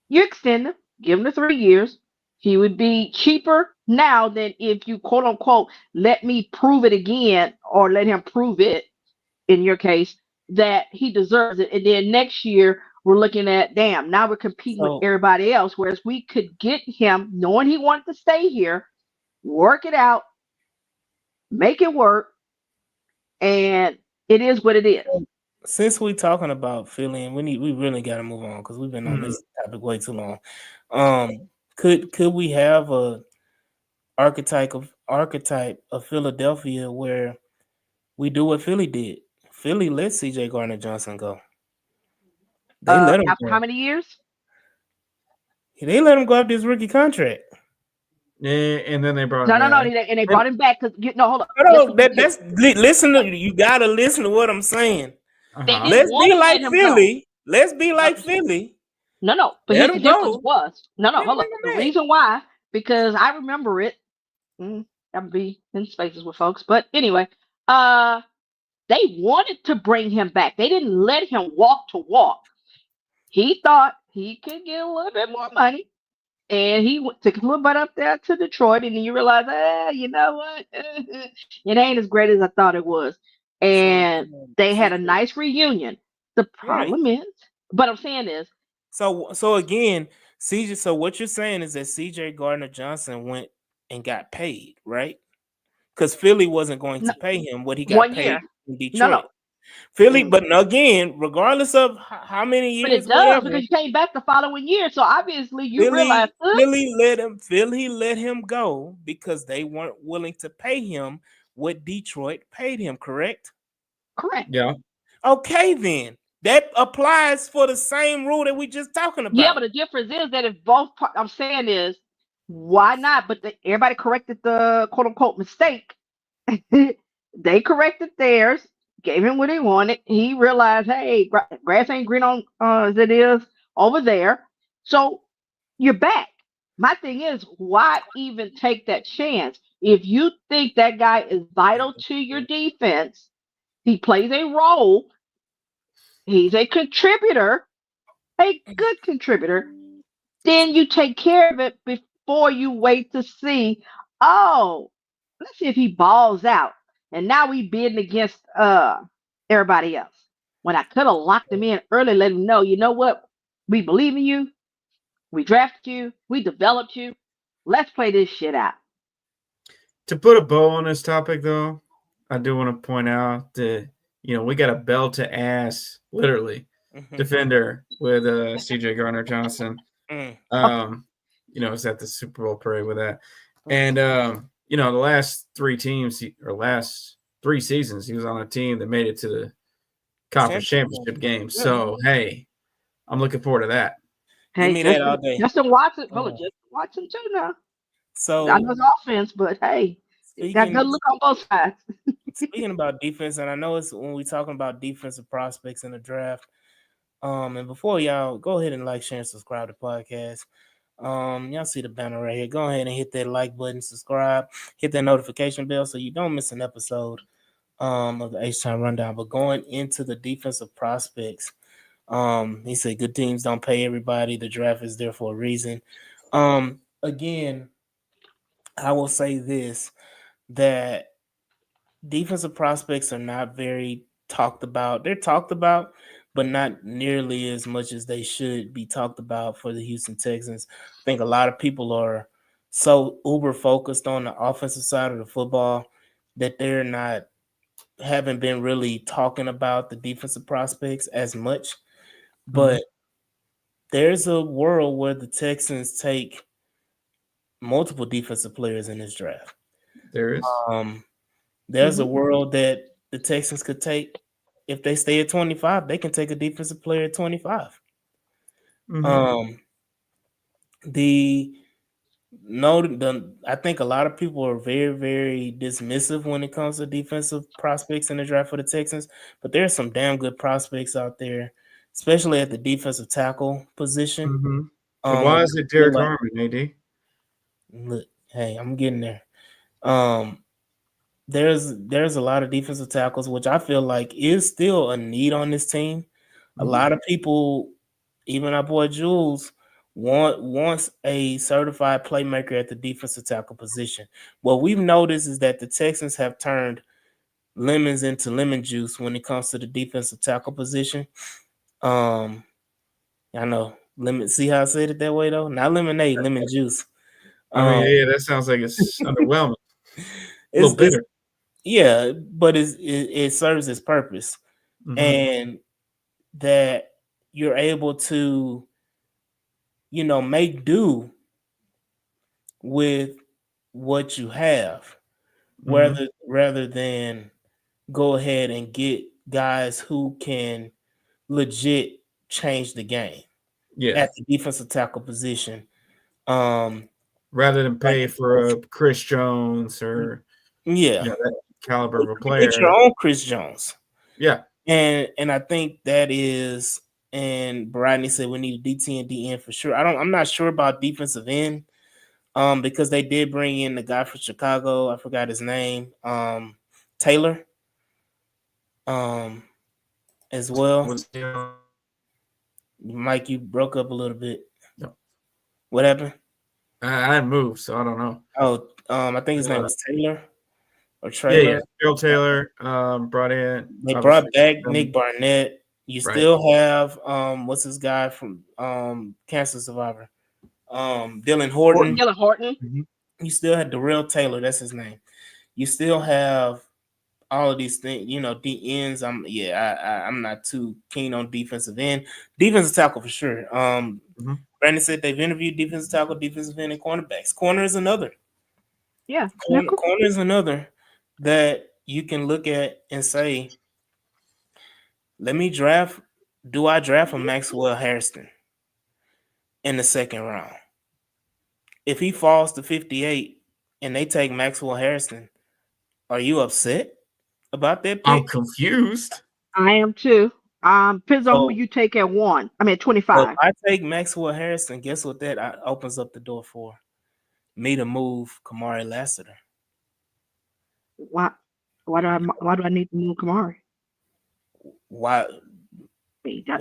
you extend him, give him the 3 years. He would be cheaper now than if you quote unquote let me prove it again or let him prove it in your case that he deserves it. And then next year we're looking at damn, now we're competing with So everybody else. Whereas we could get him knowing he wanted to stay here, work it out, make it work, and it is what it is. since we talking about Philly, and we really got to move on because we've been on Mhm. this topic way too long. Could we have a archetype of Philadelphia where we do what Philly did? Philly let C.J. Gardner Johnson go. They let him After how go. many years? They let him go after his rookie contract. Yeah, and then they brought No, him no, no. back. And they brought him back because no, hold up. Yes, No, he did. listen to you. Gotta listen to what I'm saying. They Uh-huh. didn't Let's want be to let like him go. Philly. Let's be No, like Philly. no, no. But Let here's the him difference go. was no, Then hold bring up. The him back. reason why, because I remember it. I'll be in spaces with folks, but anyway, uh, they wanted to bring him back. They didn't let him walk to walk. He thought he could get a little bit more money, and he took a little bit up there to Detroit, and then you realize, you know what? It ain't as great as I thought it was. So And they had a CJ, nice reunion. The right. problem is, but I'm saying is, So again, CJ. So what you're saying is that C.J. Gardner Johnson went and got paid, right? Because Philly wasn't going no, to pay him what he got one paid year. in No, Detroit. no. Philly, Mm. but again, regardless of how many But it years, does whatever, because you came back the following year. So obviously you realize, Philly let him go because they weren't willing to pay him what Detroit paid him, correct? correct. Yeah. Okay, then. That applies for the same rule that we just talking Yeah, about. but the difference is that if I'm saying is, why not? But everybody corrected the quote unquote mistake. They corrected theirs, gave him what he wanted. He realized, hey, grass ain't green on as it is over there. So you're back. My thing is, why even take that chance? If you think that guy is vital to your defense, he plays a role, he's a contributor, a good contributor, then you take care of it before you wait to see, oh, let's see if he balls out. And now we bidding against everybody else. When I could have locked him in early, let him know, you know what? We believe in you. We drafted you. We developed you. Let's play this shit out. To put a bow on this topic, though, I do want to point out that we got a bell to ass, literally, Mhm. defender with C.J. Gardner Johnson. Mm, Is at the Super Bowl parade with that, mm. and the last last 3 seasons, he was on a team that made it to the conference Championship. championship game. Yeah. So hey, I'm looking forward to that. Give Hey, me that all Justin, day. Justin Watson, hold on, Uh, Justin Watson too now. I know so it's offense, but hey, got speaking good look on both sides. speaking about defense, and I know it's when we talking about defensive prospects in the draft. And before y'all go ahead and like, share, and subscribe to the podcast. Y'all see the banner right here. Go ahead and hit that like button, subscribe, hit that notification bell so you don't miss an episode of the H Time Rundown. But going into the defensive prospects, he said good teams don't pay everybody. The draft is there for a reason. Again, I will say this that defensive prospects are not very talked about. They're talked about, but not nearly as much as they should be talked about for the Houston Texans. I think a lot of people are so uber focused on the offensive side of the football that they're not haven't been really talking about the defensive prospects as much. Mhm. But there's a world where the Texans take multiple defensive players in this draft. There is. There's a Mhm. world that the Texans could take if they stay at 25. They can take a defensive player at 25. Mhm. The no, I think a lot of people are very, very dismissive when it comes to defensive prospects in the draft for the Texans, but there's some damn good prospects out there, especially at the defensive tackle position. Mhm. And why Which is I it feel Derek like, Harmon, AD? look, hey, I'm getting there. Um, there's a lot of defensive tackles, which I feel like is still a need on this team. A Mhm. lot of people, even our boy Jules, wants a certified playmaker at the defensive tackle position. What we've noticed is that the Texans have turned lemons into lemon juice when it comes to the defensive tackle position. I know lemon. See how I said it that way though? Not lemonade, lemon juice. I mean, Um, yeah, that sounds like it's underwhelming. A little it's bitter. yeah, but it serves its purpose, Mhm. and that you're able to, make do with what you have, Mhm. rather than go ahead and get guys who can legit change the game Yeah. at the defensive tackle position. Um, Rather than like pay for a Chris Jones or yeah, that caliber or of a you can get your player. own Chris Jones, Yeah. and I think that is. And Bradley said we need a DT and DN for sure. I'm not sure about defensive end. Because they did bring in the guy from Chicago. I forgot his name. Taylor. As well. Was Mike, you broke up a little bit. no. What happened? I hadn't moved, so I don't know. Oh, I think his name was Taylor or Yeah. Trailer. Bill Taylor brought in They obviously. brought back Nick Barnett. You Right. still have what's this guy from Cancer Survivor? Dylan Horton. Dylan Horton. Mhm. You still had Darrell Taylor, that's his name. You still have all of these things, D ends. I'm not too keen on defensive end. Defensive tackle for sure. Mhm. Brandon said they've interviewed defensive tackle, defensive end, and cornerbacks. Corner is another. Yeah. Corner is another that you can look at and say, let me draft. Do I draft a Maxwell Harrison in the second round? If he falls to 58 and they take Maxwell Harrison, are you upset about that I'm pick? confused. I am too. Depends on who So, you take at one. I mean, at so if 25. I take Maxwell Harrison, guess what that opens up the door for? Me to move Kamari Lassiter. Why? Why do I need to move Kamari? Why? I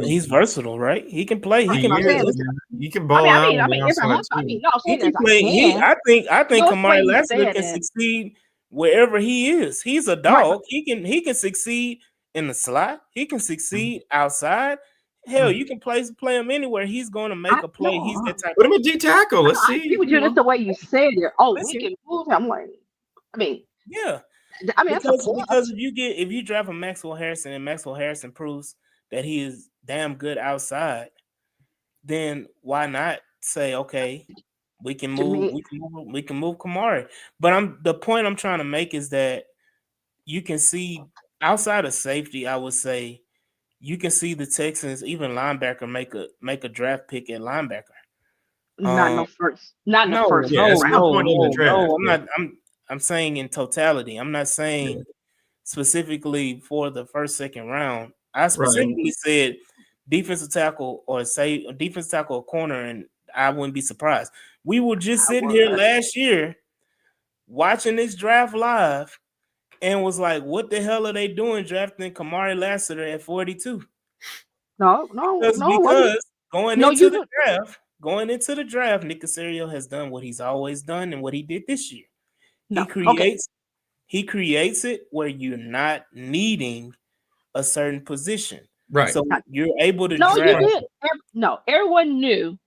He's versatile, right? He can play. He right, can I'm He play. saying, is, listen, man. You can ball out on the if I'm outside not, too. no, I'm He saying can is I play. can. I think No, it's the way Kamari you Lassiter said can it. succeed wherever he is. He's a Right, dog. He can succeed in the slot. He can Mhm. succeed outside. Hell, Mhm. you can play him anywhere. He's going to make I a play. He's no, that type Put of. him at D tackle. Let's I agree see. with you. That's the way you said it. Oh, we Listen, can move him. I'm like, I mean, yeah. that's a Because plus. if you draft a Maxwell Harrison and Maxwell Harrison proves that he is damn good outside, then why not say, okay, To me, we can move Kamari. But the point I'm trying to make is that you can see outside of safety, I would say you can see the Texans even linebacker make a draft pick at linebacker. not Um no first, not in the no, first Yeah, at no, round. some no, point in the no, draft. no. Yeah. I'm saying in totality. I'm not Yeah. saying specifically for the first, second round. I Right. specifically said defensive tackle or say defensive tackle or corner, and I wouldn't be surprised. We were just I sitting here would. last year watching this draft live and was like, what the hell are they doing drafting Kamari Lassiter at 42? No, no, no, it wasn't. Because No, you do. going into the draft, Nick Casario has done what he's always done and what he did this year. He No, okay. creates it where you're not needing a certain position. Right. So Not, you're able to no, you draft. did. No, everyone knew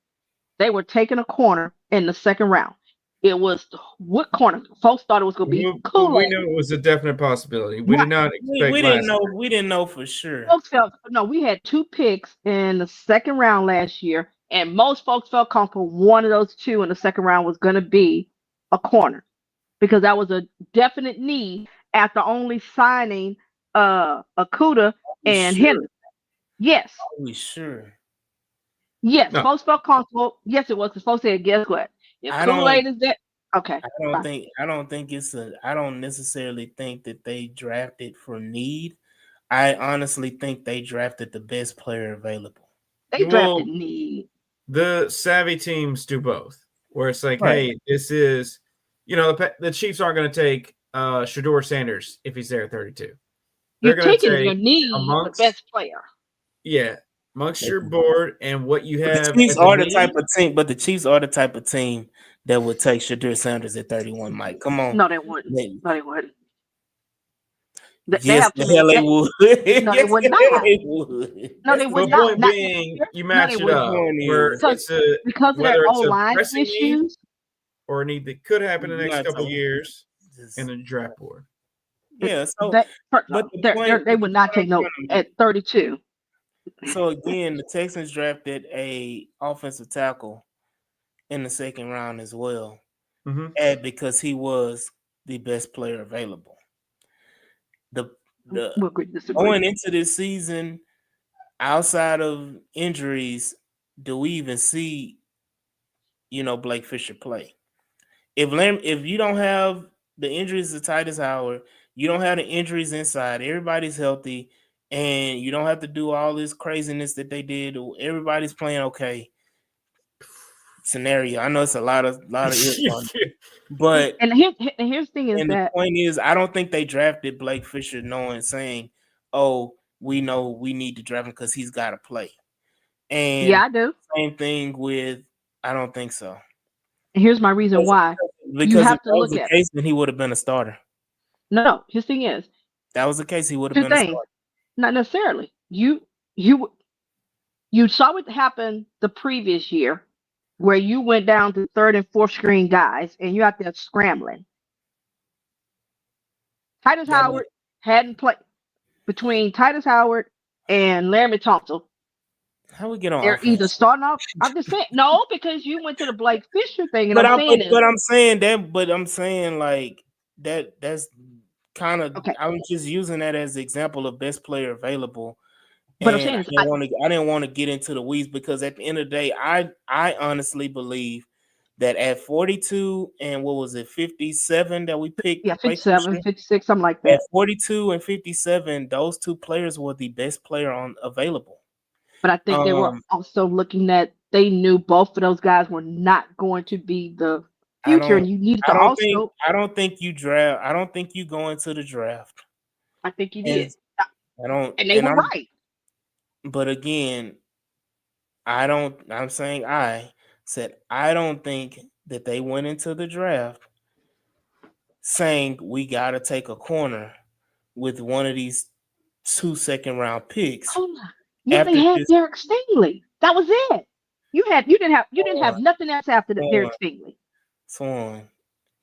they were taking a corner in the second round. It was what corner? Folks thought it was going to be Kool We Aid. knew it was a definite possibility. We Right. did not expect We didn't know for sure. Folks felt no. We had two picks in the second round last year, And most folks felt comfortable one of those two in the second round was going to be a corner because that was a definite need after only signing Akuda We and sure. Henderson. Yes. We sure. Yes. No. Folks felt comfortable. Yes, it was. Because folks said, guess what? If I Kool-Aid don't. is there, okay. I don't Fine. think. I don't think it's a. I don't necessarily think that they drafted for need. I honestly think they drafted the best player available. They drafted Well, need. the savvy teams do both, where it's like, Right. hey, this is, the Chiefs aren't going to take Shador Sanders if he's there at 32. You're They're going to taking your take need the amongst, best player. yeah, amongst your board and what you But the have Chiefs as a are the need. type of team. But the Chiefs are the type of team that would take Shadur Sanders at 31. Mike, come on. No, they wouldn't. They- No, they wouldn't. They yes, have too the many. hell they would. No, they yes, would the hell not. they would. No, That's they the would The not. point Not next being, year. you No, match they it wouldn't. up point where is. it's a Because of their whether O it's a line pressing need issues. or a need that could happen in the You next got couple to of years just- in the draft board. yeah. So, That but the they point would not take I'm no trying to make. at 32. So again, the Texans drafted a offensive tackle in the second round as well, Mm-hmm. and because he was the best player available. The We'll agree to disagree. going into this season, outside of injuries, do we even see Blake Fisher play? If you don't have the injuries of Titus Howard, you don't have the injuries inside, everybody's healthy, and you don't have to do all this craziness that they did. Everybody's playing okay. Scenario. I know it's a lot of ifs on it, but And here's the thing is and the that point is, I don't think they drafted Blake Fisher saying, "Oh, we know we need to draft him because he's got to play." And yeah, I do. same thing with, I don't think so. And here's my reason why. You Because if have that to was look the at it. case, then he would have been a starter. No, his thing is That was the case, he would have the been a thing. starter. Not necessarily. You saw what happened the previous year, where you went down to third and fourth screen guys, and you're out there scrambling. Titus That Howard hadn't played between Titus Howard and Laramie Thompson. how we get on They're either offense? starting off. I'm just saying no, because you went to the Blake Fisher thing, and But I'm I'm saying is but I'm saying that. But I'm saying like that. That's kind of. okay. I'm just using that as an example of best player available. But I'm And saying is I didn't want to get into the weeds because at the end of the day, I honestly believe that at 42 and what was it, 57 that we picked yeah, Blake 57, Fisher, 56, something like at that. 42 and 57, those two players were the best player on available. But I think they were also looking at they knew both of those guys were not going to be the future, and you needed to also. I don't think you draft. I don't think you go into the draft. I think you And did, I don't. and they And were I'm. right. But again, I don't. I'm saying I said I don't think that they went into the draft saying we got to take a corner with one of these 2 second round picks Hold on. Yeah, they after had just Derek Stingley. That was it. You didn't have Swan, nothing else after the Swan, Derek Stingley. Swan.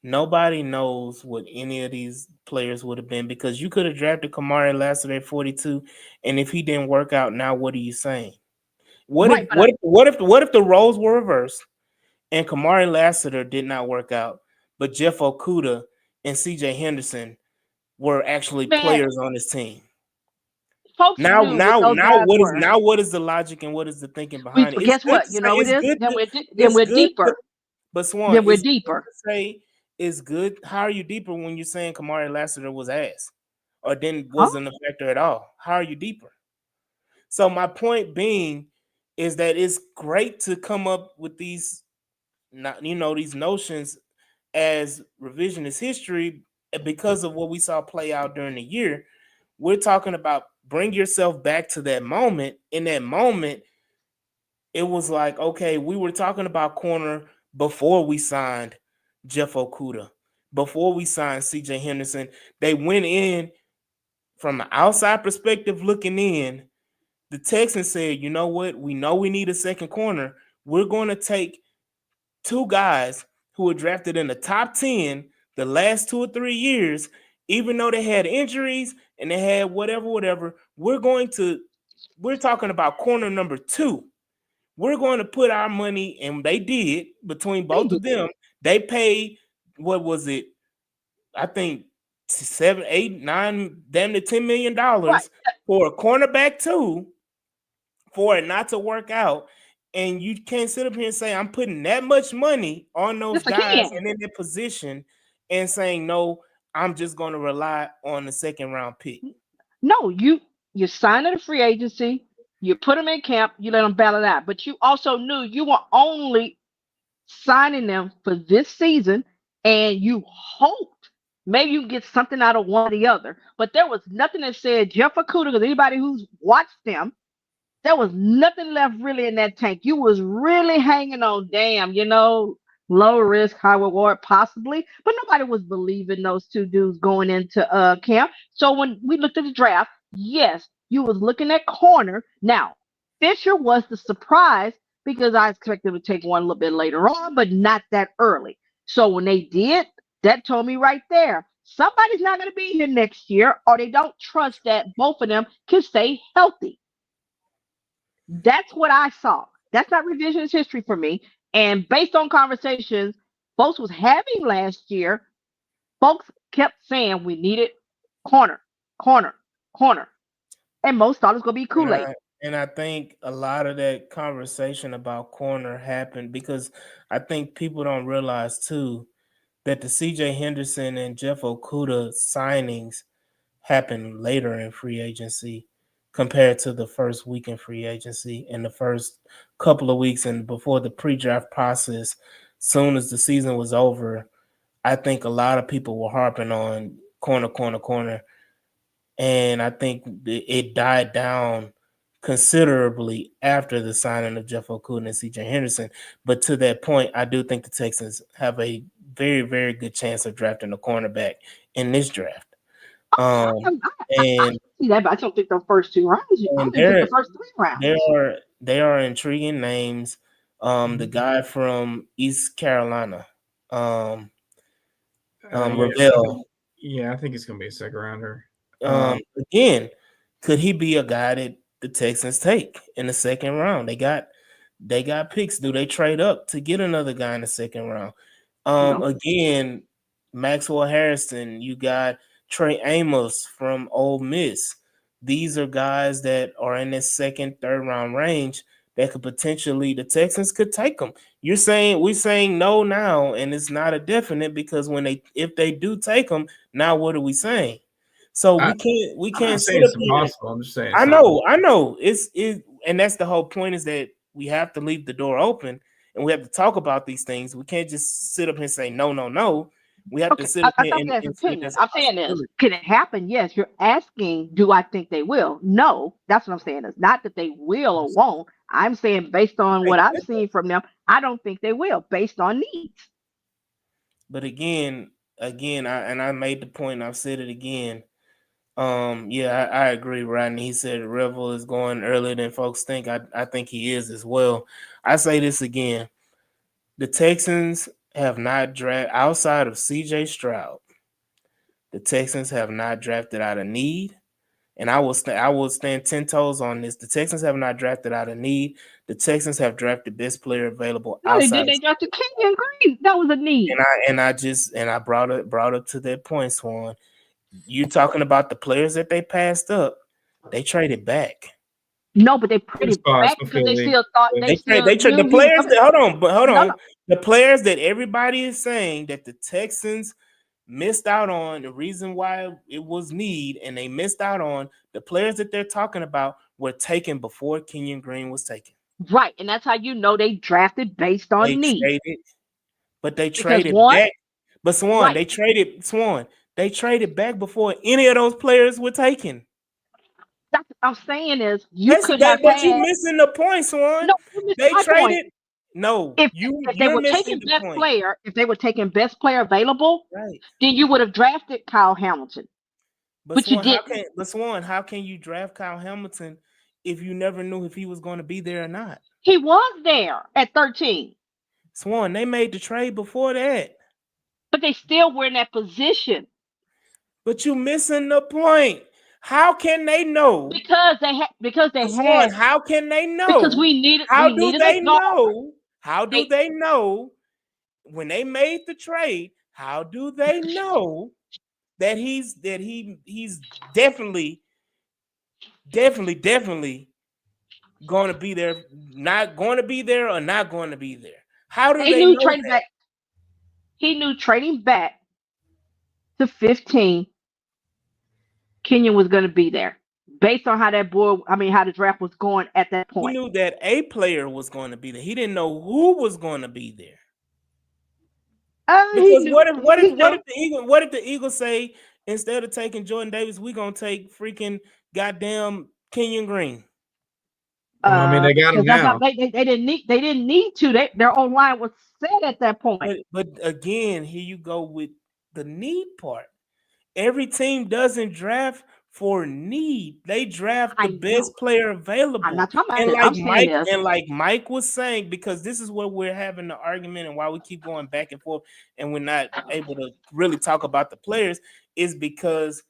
Nobody knows what any of these players would have been because you could have drafted Kamari Lassiter at 42, and if he didn't work out, now what are you saying? Right, but What if the roles were reversed and Kamari Lassiter did not work out, but Jeff Okuda and CJ Henderson were actually man, players on this team? folks knew what those guys were. What is the logic and what is the thinking We, behind it? It's guess good what? to You say know it it's is. good Then to then it's we're good to, deeper. but Swan, Then we're it's good deeper. to say it's good. How are you deeper when you're saying Kamari Lassiter was ass or Huh? wasn't a factor at all? How are you deeper? So my point being is that it's great to come up with these these notions as revisionist history because of what we saw play out during the year. We're talking about bring yourself back to that moment. In that moment, it was like, okay, we were talking about corner before we signed Jeff Okuda, before we signed CJ Henderson. They went in from an outside perspective looking in. The Texans said, you know what? We know we need a second corner. We're going to take two guys who were drafted in the top 10 the last 2 or 3 years, even though they had injuries and they had whatever. We're talking about corner number 2. we're going to put our money, and they did between both of them. They paid, what was it? I think 7, 8, 9, damn near $10 million for a cornerback too, for it not to work out. And you can't sit up here and say, I'm putting that much money on those guys and in their position and saying, no, I'm just going to rely on the second round pick. No, you sign at a free agency, you put them in camp, you let them battle it out. But you also knew you were only signing them for this season, and you hoped maybe you get something out of one or the other. But there was nothing that said Jeff Okudah, because anybody who's watched them, there was nothing left really in that tank. You was really hanging on, damn, low risk, high reward, possibly. But nobody was believing those two dudes going into camp. So when we looked at the draft, yes, you was looking at corner. Now, Fisher was the surprise because I expected them to take one a little bit later on, but not that early. So when they did, that told me right there, somebody's not going to be here next year, or they don't trust that both of them can stay healthy. That's what I saw. That's not revisionist history for me. And based on conversations folks was having last year, folks kept saying we needed corner, corner, corner. And most thought it was going to be Kool-Aid. And I think a lot of that conversation about corner happened because I think people don't realize too that the CJ Henderson and Jeff Okudah signings happened later in free agency compared to the first week in free agency and the first couple of weeks and before the pre-draft process. Soon as the season was over, I think a lot of people were harping on corner. And I think it died down considerably after the signing of Jeff Okudah and CJ Henderson. But to that point, I do think the Texans have a very, very good chance of drafting a cornerback in this draft. I see that, but I don't think the first 2 rounds. I think the first 3 rounds. They are intriguing names. The guy from East Carolina, Ravel. Yeah, I think it's going to be a second rounder. Again, could he be a guy that the Texans take in the second round? They got picks. Do they trade up to get another guy in the second round? Again, Maxwell Harrison, you got Trey Amos from Ole Miss. These are guys that are in this second, third round range that could potentially, the Texans could take them. We're saying no now, and it's not a definite because if they do take them, now what are we saying? So we can't sit up here. I'm just saying. I know. And that's the whole point, is that we have to leave the door open and we have to talk about these things. We can't just sit up here and say no. We have to sit up here and I'm saying this. Can it happen? Yes. You're asking, do I think they will? No. That's what I'm saying. It's not that they will or won't. I'm saying based on what I've seen from them, I don't think they will, based on needs. But again, I made the point, I've said it again. I agree, Rodney. He said Revel is going earlier than folks think. I think he is as well. I say this again. The Texans have not drafted, outside of CJ Stroud, the Texans have not drafted out of need. And I will stand 10 toes on this. The Texans have not drafted out of need. The Texans have drafted best player available outside. They drafted Kenyon Green. That was a need. And I brought up to that point, Swan. You're talking about the players that they passed up. They traded back. No, but they traded back because they still thought they traded the players that hold on. The players that everybody is saying that the Texans missed out on, the reason why it was need, and they missed out on, the players that they're talking about were taken before Kenyon Green was taken. Right, and that's how you know they drafted based on need. They traded back. But Swan, they traded back before any of those players were taken. That's what I'm saying is you're missing the point, Swan. No, they traded. Point. No, if they were taking best player, if they were taking best player available, right, then you would have drafted Kyle Hamilton. But Swan, you didn't. But Swan, how can you draft Kyle Hamilton if you never knew if he was going to be there or not? He was there at 13. Swan, they made the trade before that. But they still were in that position. But you're missing the point. How can they know? Because they Swan, had how can they because know? we needed How we do needed a they guard. know? How do They they know when they made the trade? How do they know that he's definitely going to be there, not going to be there, or not going to be there? How do they they knew know trading that? back. He knew trading back to 15, Kenyon was going to be there based on how that board. I mean, how the draft was going at that He point. knew that a player was going to be there. He didn't know who was going to be there. He Because knew. He knew. what if the Eagles say instead of taking Jordan Davis, we're gonna take freaking goddamn Kenyon Green? Well, I mean, they got him Because that's not now. they didn't need to. Their own line was set at that point. But again, here you go with the need part. Every team doesn't draft for need. They draft the I know. best player I'm available. not talking about And that. I'm saying this. like Mike was saying, because this is where we're having the argument and why we keep going back and forth and we're not able to really talk about the players, is because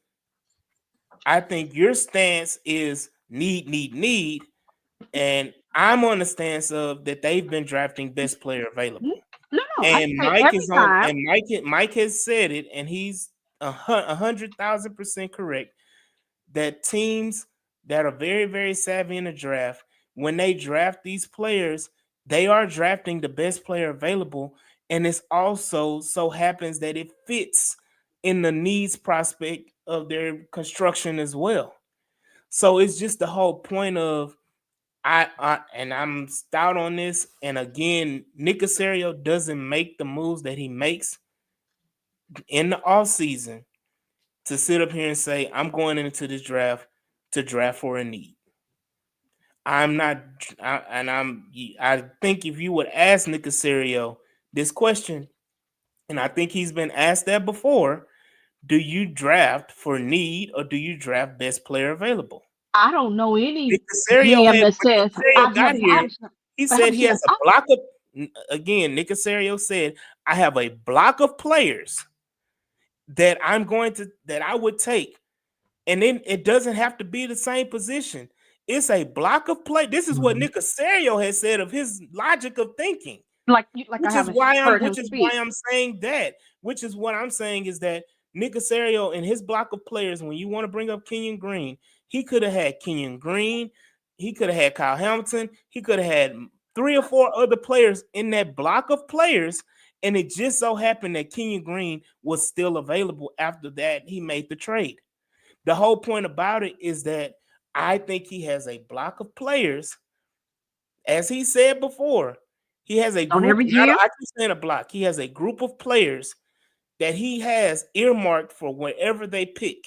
I think your stance is need, and I'm on the stance of that they've been drafting best player available. No, no. I And say every time. Mike has said it, and he's 100,000% correct that teams that are very, very savvy in the draft, when they draft these players, they are drafting the best player available, and it's also so happens that it fits in the needs prospect of their construction as well. So it's just the whole point of and I'm stout on this. And again, Nick Casario doesn't make the moves that he makes in the off season to sit up here and say, I'm going into this draft to draft for a need. I'm not, I think if you would ask Nick Casario this question, and I think he's been asked that before, do you draft for need or do you draft best player available? I don't know Nick any Casario GM had that when Nick says Casario got here, he I haven't said he seen an has a block of again, Nick Casario said, I have a block of players that I would take. And then it doesn't have to be the same position. It's a block of play. This is what Nick Casario has said of his logic of thinking. like I haven't heard him Which is why speak. I'm saying that. Which is what I'm saying is that Nick Casario and his block of players, when you want to bring up Kenyon Green, he could have had Kenyon Green, he could have had Kyle Hamilton, he could have had 3 or 4 other players in that block of players, and it just so happened that Kenyon Green was still available after that he made the trade. The whole point about it is that I think he has a block of players, as he said before. He has a On group, every not GM, I keep saying a block. He has a group of players that he has earmarked for wherever they pick.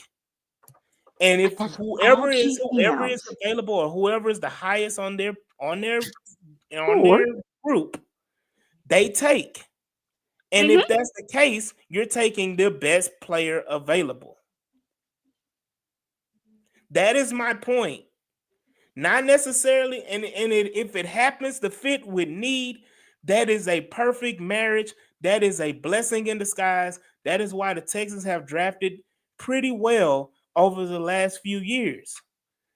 And if that's all whoever is GMs. available or whoever is the highest on their Or group, they take. And hmm if that's the case, you're taking the best player available. That is my point. Not necessarily, if it happens to fit with need, that is a perfect marriage. That is a blessing in disguise. That is why the Texans have drafted pretty well over the last few years.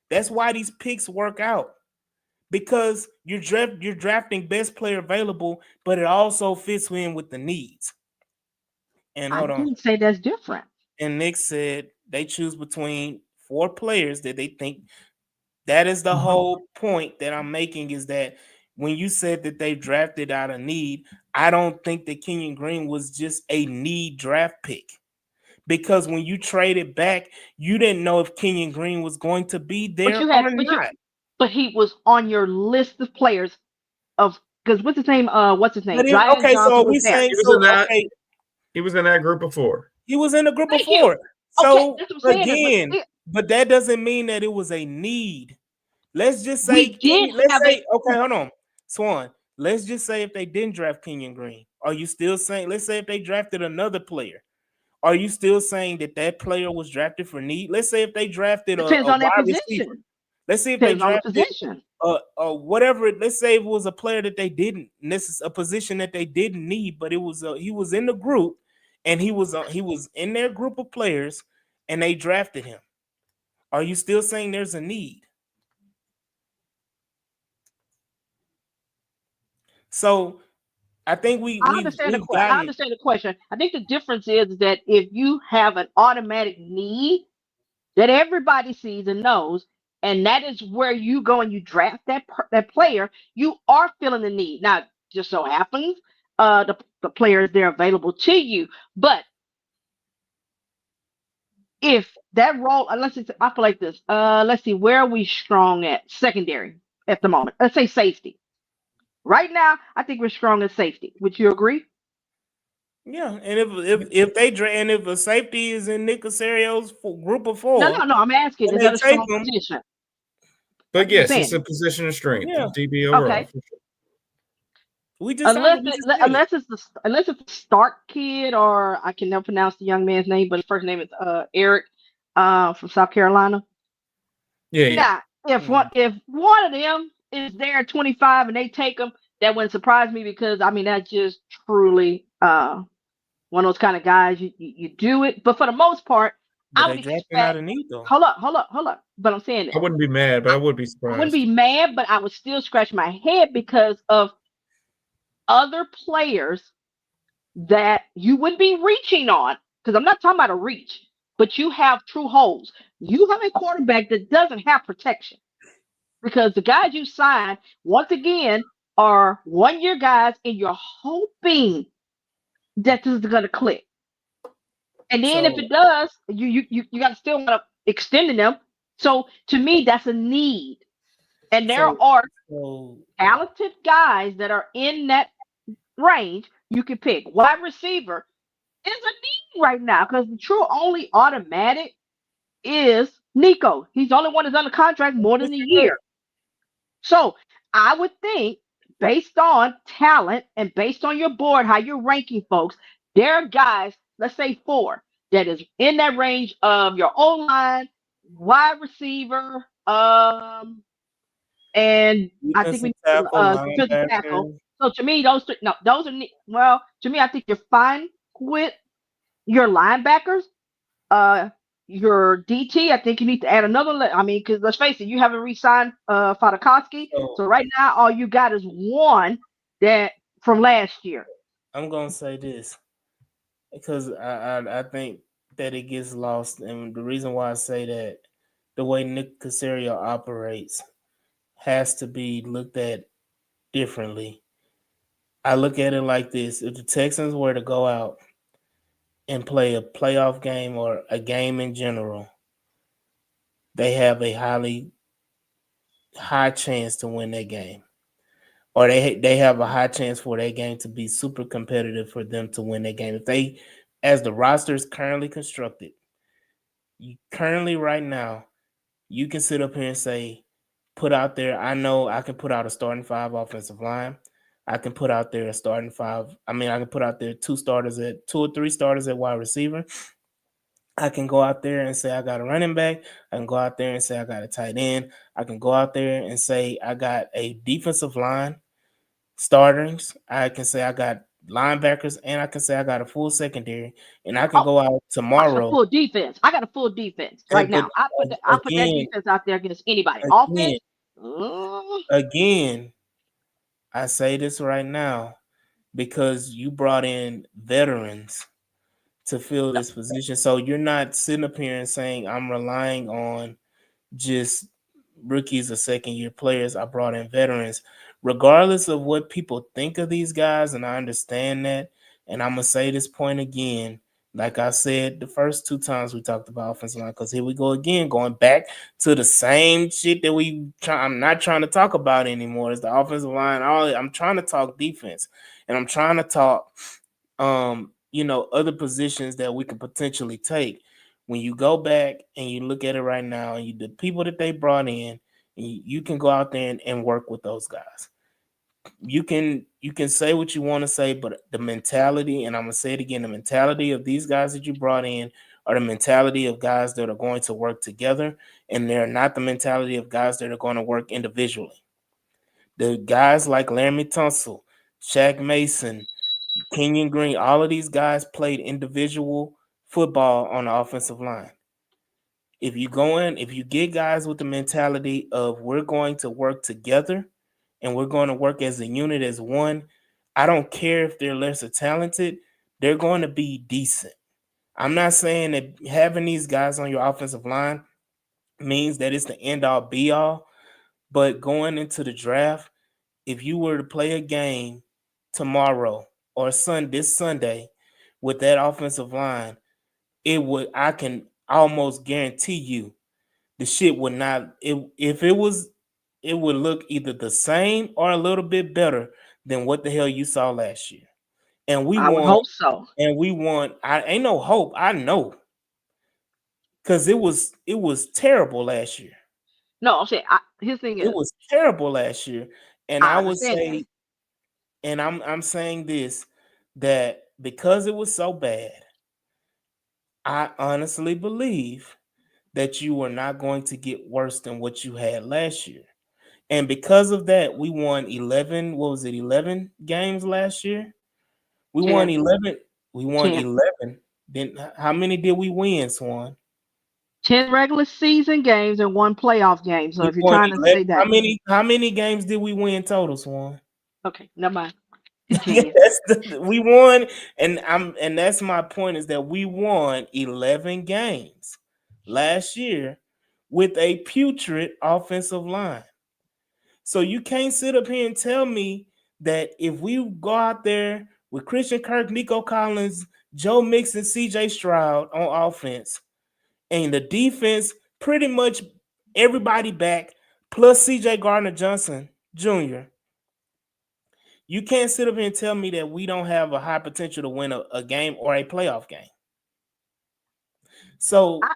That's why these picks work out, because you're drafting best player available, but it also fits in with the needs. And I hold on. didn't say that's different. And Nick said they choose between 4 players that they think. That is the whole point that I'm making, is that when you said that they drafted out of need, I don't think that Kenyon Green was just a need draft pick. Because when you traded back, you didn't know if Kenyon Green was going to be But there you or had, not. but he was on your list of players of because what's his name? What's his name? Zion Okay, so Johnson are was we there. saying He was in that. okay, He was in that group before. he was in a group of Thank you. 4. Okay, So that's what I'm saying. again, but that doesn't mean that it was a need. Let's just say We did have a okay, hold on, Swan. Let's just say if they didn't draft Kenyon Green, are you still saying? Let's say if they drafted another player, are you still saying that that player was drafted for need? Let's say if they drafted depends a on that wide receiver. position. Let's see if they Depends on the drafted position. whatever. Let's say it was a player that they didn't. This is a position that they didn't need, but it was he was in the group, and he was in their group of players, and they drafted him. are you still saying there's a need? So I think we've I gotten understand the question. I think the difference is that if you have an automatic need that everybody sees and knows, and that is where you go and you draft that player, you are feeling the need. Now, just so happens, the players they're available to you, but if that role, unless it's, I feel like this. Let's see, where are we strong at secondary at the moment? Let's say safety. Right now, I think we're strong at safety. Would you agree? yeah, and if a safety is in Nick Casario's group of No, four no, no. I'm asking, and is they that a take strong them, position? I'm But just yes, it's saying. a position of strength, yeah, DB overall. Okay. For sure. we just said it. Unless it's the Stark kid, or I can never pronounce the young man's name, but his first name is Eric from South Carolina. Yeah, yeah. Now, Mm. if one of them is there at 25 and they take him, that wouldn't surprise me, because I mean that's just truly one of those kind of guys you do it. But for the most part, But I they would drafting out expect. a need though. Hold up. But I'm saying I this. wouldn't be mad, but I would be I wouldn't surprised. be mad, but I would still scratch my head because of other players that you would be reaching on. Because I'm not talking about a reach, but you have true holes. You have a quarterback that doesn't have protection, because the guys you sign, once again, are 1 year guys, and you're hoping that this is going to click. And then if So it does, you got to still want to extending them. So to me, that's a need. And there so are so talented guys that are in that range you can pick. Wide receiver is a need right now, because the true only automatic is Nico. He's the only one that's under contract more than a year. So I would think, based on talent and based on your board, how you're ranking folks, there are guys, let's say four, that is in that range of your O line, wide receiver, and I think we defensive need tackle, defensive tackle. linebacker. So to me, those three, no, those are well. To me, I think you're fine with your linebackers. Uh, your DT, I think you need to add another. I mean, because let's face it, you haven't re-signed Fadakowski. So So right now, all you got is one that from last year. I'm gonna say this because I think that it gets lost, and the reason why I say that, the way Nick Casario operates has to be looked at differently. I look at it like this: if the Texans were to go out and play a playoff game or a game in general, they have a high chance to win that game, or they have a high chance for that game to be super competitive for them to win that game. If they, as the roster is currently constructed, you currently right now, you can sit up here and say, put out there. I know I can put out a starting five offensive line. I can put out there a starting five. I mean, I can put out there two or three starters at wide receiver. I can go out there and say I got a running back. I can go out there and say I got a tight end. I can go out there and say I got a defensive line starters. I can say I got linebackers, and I can say I got a full secondary. And I can Oh, go out I got a tomorrow full defense. I got a full defense right and put now. I put that again, defense out there against anybody. again, Offense, uh, again. I say this right now because you brought in veterans to fill no, this position. So you're not sitting up here and saying I'm relying on just rookies or second year players. I brought in veterans, regardless of what people think of these guys, and I understand that. And I'm gonna say this point again, like I said the first two times we talked about offensive line, because here we go again, going back to the same shit that I'm not trying to talk about anymore. It's the offensive line. I'm trying to talk defense, and I'm trying to talk, other positions that we could potentially take. When you go back and you look at it right now, and the people that they brought in, you can go out there and work with those guys. You can say what you want to say, but the mentality, and I'm gonna say it again, the mentality of these guys that you brought in are the mentality of guys that are going to work together, and they're not the mentality of guys that are going to work individually. The guys like Laramie Tunsil, Shaq Mason, Kenyon Green, all of these guys played individual football on the offensive line. If you get guys with the mentality of we're going to work together and we're going to work as a unit, as one, I don't care if they're lesser talented, they're going to be decent. I'm not saying that having these guys on your offensive line means that it's the end all be all, but going into the draft, if you were to play a game tomorrow or this Sunday with that offensive line, I can almost guarantee you the shit would not if it was, it would look either the same or a little bit better than what the hell you saw last year. And we I would won hope so. I ain't no hope. I know, because it was terrible last year. No, I'm saying his thing It is, was terrible last year. And I I would understand that. say, and I'm saying this, that because it was so bad, I honestly believe that you are not going to get worse than what you had last year. And because of that, we won 11, what was it, 11 games last year? We won 10, 11. We won 10. 11. Then how many did we win, Swan? 10 regular season games and one playoff game. So We if you're won trying to 11. say How that, many how many games did we win total, Swan? okay, never mind. Yeah, Continue. we won, and that's my point, is that we won 11 games last year with a putrid offensive line. So you can't sit up here and tell me that if we go out there with Christian Kirk, Nico Collins, Joe Mixon, CJ Stroud on offense, and the defense pretty much everybody back, plus CJ Gardner Johnson Jr., you can't sit up here and tell me that we don't have a high potential to win a game or a playoff game. So, I,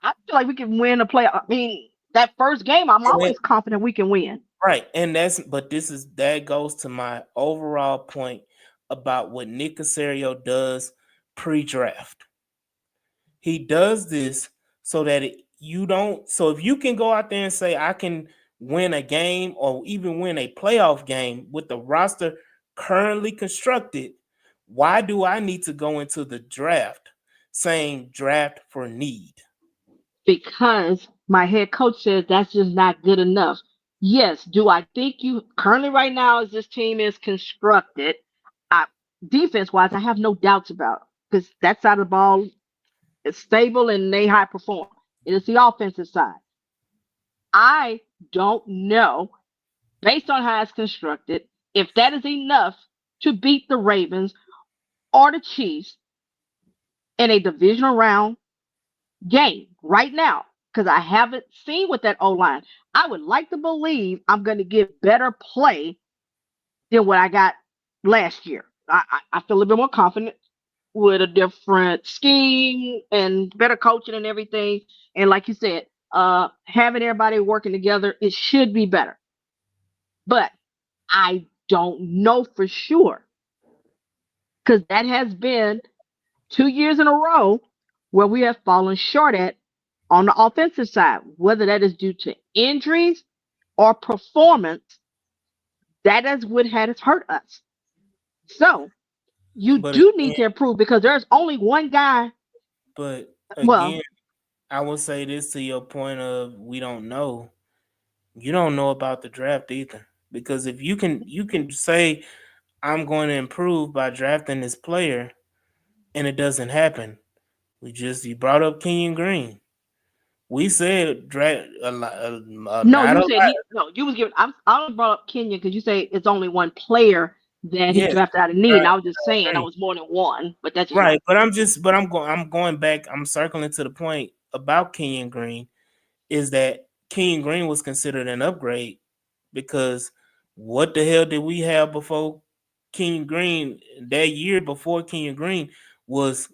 I feel like we can win a play. I mean, that first game, I'm and always confident we can win. right, and that goes to my overall point about what Nick Casario does pre-draft. He does this so that you don't. So if you can go out there and say I can win a game or even win a playoff game with the roster currently constructed, why do I need to go into the draft saying draft for need? Because my head coach says that's just not good enough. Yes, do I think you currently right now as this team is constructed, I, defense wise, I have no doubts about because that side of the ball is stable and they high perform. It is the offensive side. I don't know, based on how it's constructed, if that is enough to beat the Ravens or the Chiefs in a divisional round game right now because I haven't seen with that O line. I would like to believe I'm going to get better play than what I got last year. I feel a little bit more confident with a different scheme and better coaching and everything. And like you said, having everybody working together, it should be better. But I don't know for sure because that has been 2 years in a row where we have fallen short at on the offensive side, whether that is due to injuries or performance, that is what has hurt us. So you But do need again, to improve because there's only one guy. but Well, again, I will say this to your point of we don't know. You don't know about the draft either. Because if you can say I'm going to improve by drafting this player and it doesn't happen. You brought up Kenyon Green. We said draft no, not you a said lot. you was giving. I only brought up Kenya because you say it's only one player that he Yes, drafted out of need. And right, I was just saying I that agree. was more than one, but that's just my Right, I'm going back. I'm circling to the point about Kenyon Green, is that Kenyon Green was considered an upgrade because what the hell did we have before Kenyon Green? That year before Kenyon Green was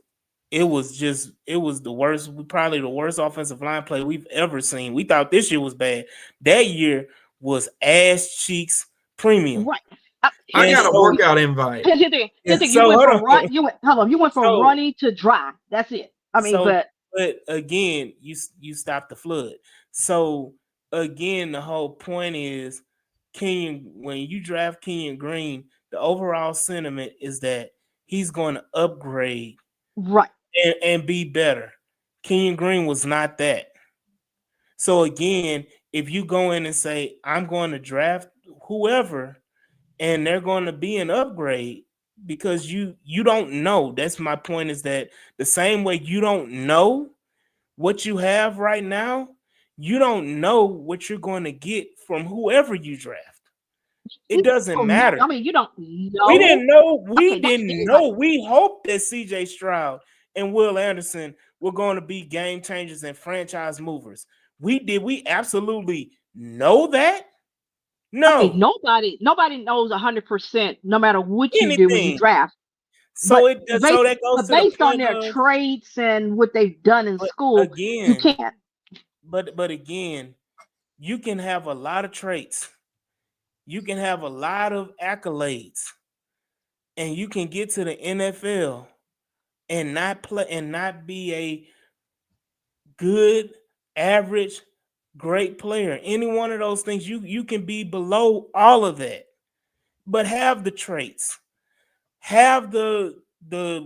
it was the worst, probably the worst offensive line play we've ever seen. We thought this year was bad. That year was ass cheeks premium. right. I And Here's the got a thing. so, workout invite. Here's the thing. You so went hold from on. You went. Hold on. You went from So runny to dry. That's it. I mean, so but but again, you stop the flood. So again, the whole point is when you draft Kenyon Green, the overall sentiment is that he's going to upgrade right. and be better. Kenyon Green was not that. So again, if you go in and say, I'm going to draft whoever and they're going to be an upgrade because you don't know. That's my point, is that the same way you don't know what you have right now, you don't know what you're going to get from whoever you draft. It You doesn't don't know. matter. I mean, you don't We know. didn't know. We Okay, that's didn't know. anybody. We hoped that CJ Stroud and Will Anderson were going to be game changers and franchise movers. We absolutely know that? I mean, No. nobody knows 100% no matter what you do when you Anything. draft. So But it based so that goes but to the based on point their of, traits and what they've done in but school, you again, can't. but again, you can have a lot of traits. You can have a lot of accolades, and you can get to the NFL and not play and not be a good, average, great player. Any one of those things, you can be below all of that, but have the traits, have the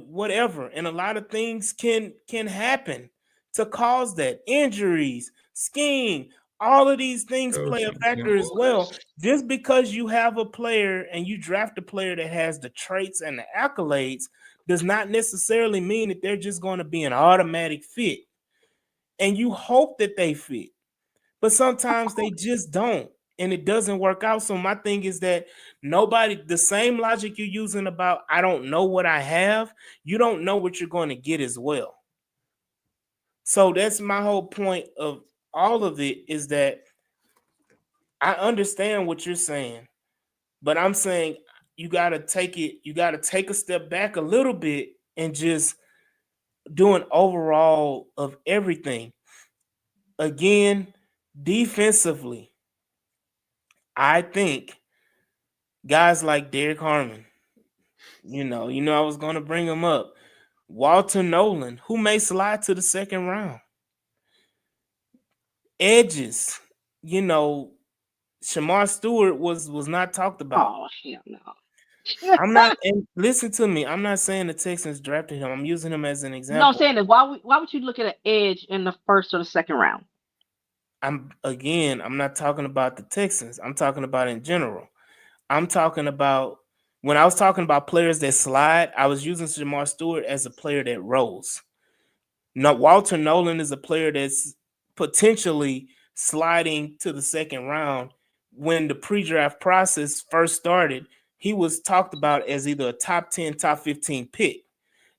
whatever, and a lot of things can happen to cause that. Injuries, skiing, all of these things play a Coaching, yeah. factor as well. Just because you have a player and you draft a player that has the traits and the accolades does not necessarily mean that they're just going to be an automatic fit. And you hope that they fit, but Of sometimes they course. just don't, and it doesn't work out. So my thing is that nobody, the same logic you're using about I don't know what I have, you don't know what you're going to get as well. So that's my whole point of all of it, is that I understand what you're saying, but I'm saying you got to take a step back a little bit and just do an overall of everything. Again, defensively, I think guys like Derek Harmon, I was going to bring him up. Walter Nolan, who may slide to the second round. Edges, you know, Shamar Stewart was not talked about. Oh hell no. I'm not, and listen to me, I'm not saying the Texans drafted him. I'm using him as an No, I'm example. saying is why would you look at an edge in the first or the second round? I'm not talking about the Texans. I'm talking about in general. I'm talking about, when I was talking about players that slide, I was using Jamar Stewart as a player that rolls. No, Walter Nolan is a player that's potentially sliding to the second round. When the pre-draft process first started, he was talked about as either a top 10, top 15 pick.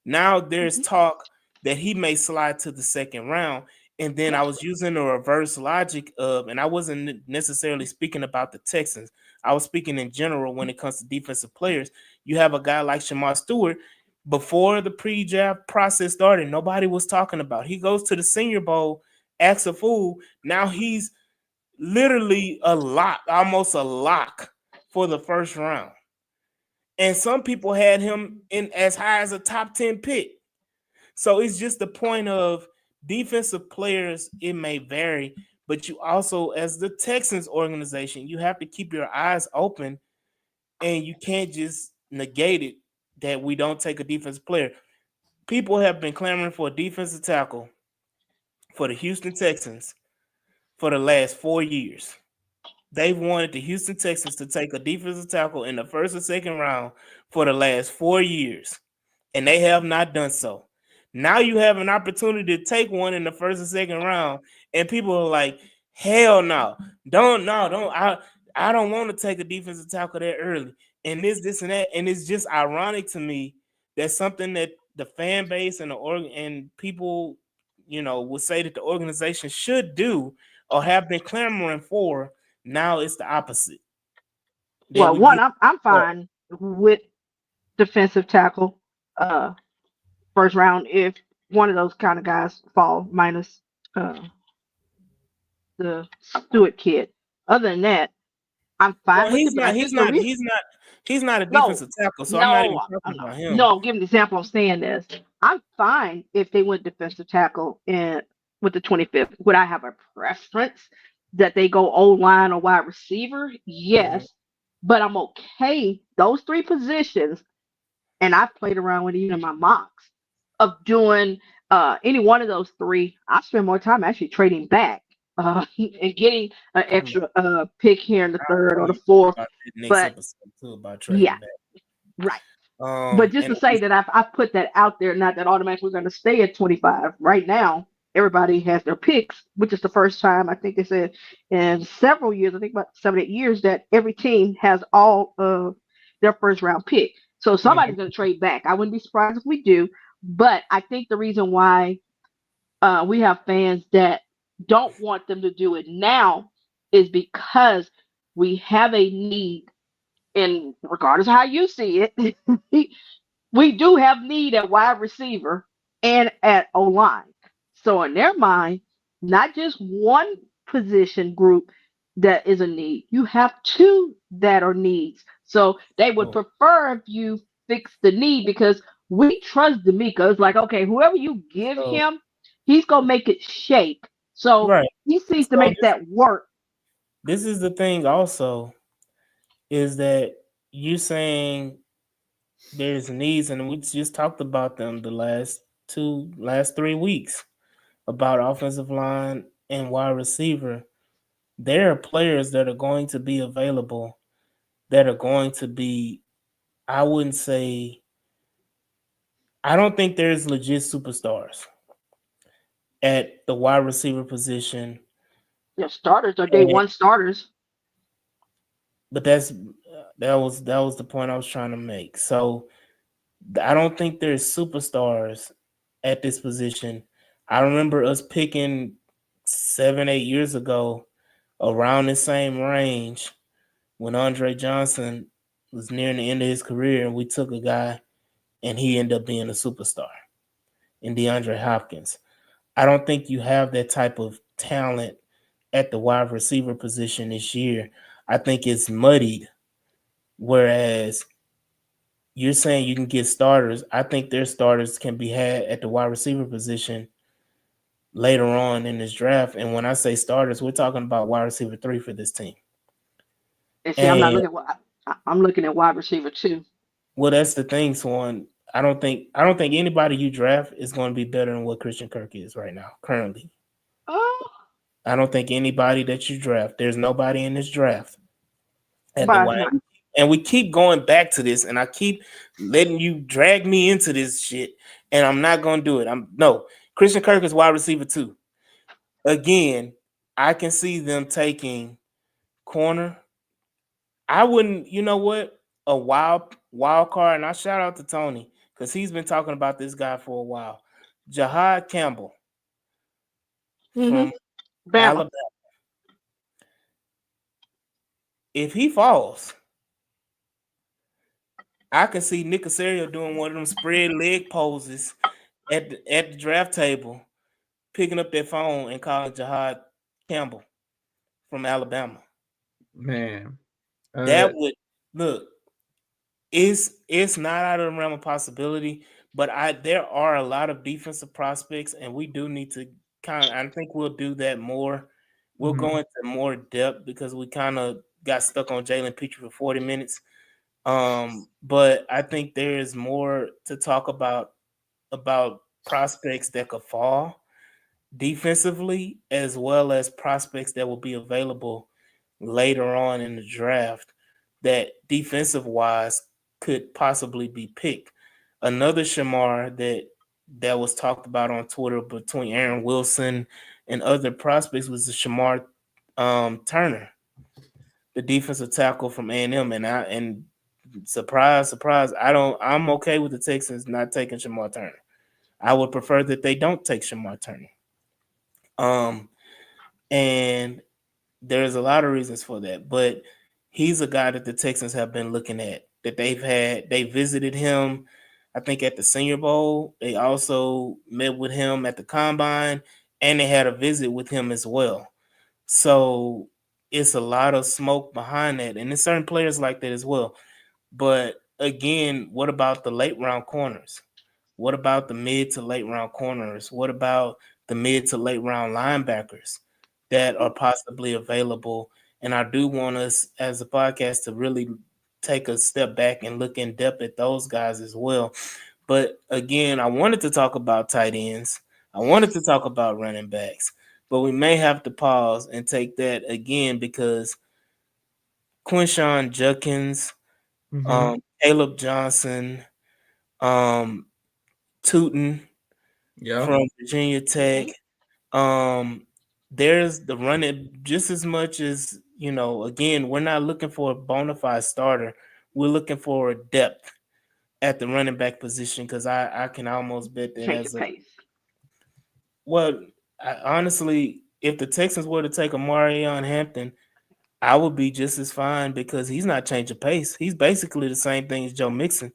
Now there's Hmm. talk that he may slide to the second round. And then I Yes. was using the reverse logic of, and I wasn't necessarily speaking about the Texans. I was speaking in general when it comes to defensive players. You have a guy like Shamar Stewart. Before the pre-draft process started, nobody was talking about. He goes to the Senior Bowl, acts a fool. Now he's literally a lock, almost a lock for the first round. And some people had him in as high as a top 10 pick. So it's just the point of defensive players, it may vary, but you also, as the Texans organization, you have to keep your eyes open, and you can't just negate it that we don't take a defensive player. People have been clamoring for a defensive tackle for the Houston Texans for the last 4 years. They've wanted the Houston Texans to take a defensive tackle in the first or second round for the last 4 years, and they have not done so. Now you have an opportunity to take one in the first or second round, and people are like, "Hell no, don't. I don't want to take a defensive tackle that early." And this, and that, and it's just ironic to me that something that the fan base and and people, would say that the organization should do or have been clamoring for. Now it's the opposite that Well, we one, get. I'm fine with defensive tackle, uh, first round if one of those kind of guys fall, minus uh the Stewart kid. Other than that, I'm fine Well, with it. he's But I not. think He's the not. reason, He's not a no, defensive tackle. So I'm not even no, talking no, about him. no. I'm giving an example. I'm saying this. I'm fine if they went defensive tackle in with the 25th. Would I have a preference that they go O line or wide receiver? Mhm. Yes, but I'm okay. Those three positions, and I've played around with it in my mocks of doing. any one of those three, I spend more time actually trading back and getting an Hmm. extra pick here in the I'll third tell or the you fourth. about that next But episode too about yeah, trading back. right. But just And to say that I've put that out there, not that automatically we're going to stay at 25. Right now, everybody has their picks, which is the first time I think they said in several years, I think about 7, 8 years, that every team has all of their first round pick. So somebody's Mhm. going to trade back. I wouldn't be surprised if we do. But I think the reason why we have fans that don't want them to do it now is because we have a need, and regardless of how you see it, we do have need at wide receiver and at O line. So in their mind, not just one position group that is a need. You have two that are needs. So they would So, prefer if you fix the need because we trust D'Amico. It's like, okay, whoever you give so him, he's gonna make it shake. So right. he seems to So make that work. this is the thing also is that you saying there's needs, and we just talked about them the last 3 weeks about offensive line and wide receiver. There are players that are going to be available that are going to be, I wouldn't say, I don't think there's legit superstars at the wide receiver position. Their starters are day And, one starters. but that was the point I was trying to make. So I don't think there's superstars at this position. I remember us picking 7, 8 years ago around the same range when Andre Johnson was nearing the end of his career, and we took a guy and he ended up being a superstar in DeAndre Hopkins. I don't think you have that type of talent at the wide receiver position this year. I think it's muddied. Whereas you're saying you can get starters, I think their starters can be had at the wide receiver position later on in this draft. And when I say starters, we're talking about wide receiver 3 for this team. And see, I'm not And looking I'm looking at wide receiver too. well, that's the thing, Swan. I don't think anybody you draft is going to be better than what Christian Kirk is right now, currently. Oh, I don't think anybody that you draft, there's nobody in this draft at the but wide. not. And we keep going back to this, and I keep letting you drag me into this shit, and I'm not gonna do it. Christian Kirk is wide receiver 2. Again, I can see them taking corner. I wouldn't, you know what? A wild card, and I shout out to Tony because he's been talking about this guy for a while. Jahad Campbell Mm-hmm. from Bama. Alabama. If he falls, I can see Nick Casario doing one of them spread leg poses at the draft table, picking up their phone and calling Jahad Campbell from Alabama. Man, That would look. It's not out of the realm of possibility, but there are a lot of defensive prospects, and we do need to I think we'll do that more. We'll mhm. go into more depth because we kind of got stuck on Jalen Petrie for 40 minutes. But I think there is more to talk about prospects that could fall defensively, as well as prospects that will be available later on in the draft that defensive wise could possibly be picked. Another Shamar that was talked about on Twitter between Aaron Wilson and other prospects was the Shamar Turner, the defensive tackle from A&M, and surprise, surprise, I'm okay with the Texans not taking Shamar Turner. I would prefer that they don't take Shamar Turner. Um, and there's a lot of reasons for that, but he's a guy that the Texans have been looking at. That they visited him, I think at the Senior Bowl. They also met with him at the Combine, and they had a visit with him as well. So it's a lot of smoke behind that, and there's certain players like that as well. But again, what about the late round corners? What about the mid to late round corners? What about the mid to late round linebackers that are possibly available? And I do want us as a podcast to really take a step back and look in depth at those guys as well. But again, I wanted to talk about tight ends. I wanted to talk about running backs, but we may have to pause and take that again because Quinshawn Judkins, Caleb Johnson, um, Tootin Yeah. from Virginia Tech. There's the running just as much as again, we're not looking for a bona fide starter. We're looking for a depth at the running back position because I can almost bet that Change as of a pace. well, honestly, if the Texans were to take Amarion Hampton, I would be just as fine because he's not changing pace. He's basically the same thing as Joe Mixon.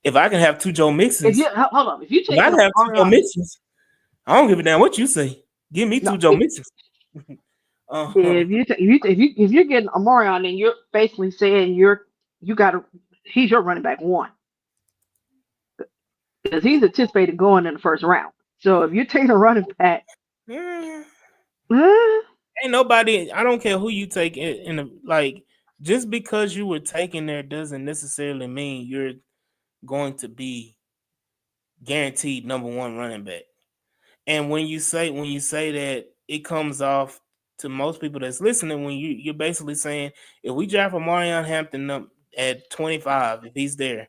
If I can have two Joe If Mixons, you hold on, if you if take I can have two Joe Ariana, Mixons, I don't give a damn what you say. Give me no, two Joe Mixons. Uh, if you're getting Amarion, then you're basically saying you got to he's your running back one because he's anticipated going in the first round. So if you're taking a running back, eh, eh, ain't nobody. I don't care who you take in the like. Just because you were taken there doesn't necessarily mean you're going to be guaranteed number one running back. And when you say that, it comes off to most people that's listening when you're basically saying if we draft a Marion Hampton at 25, if he's there,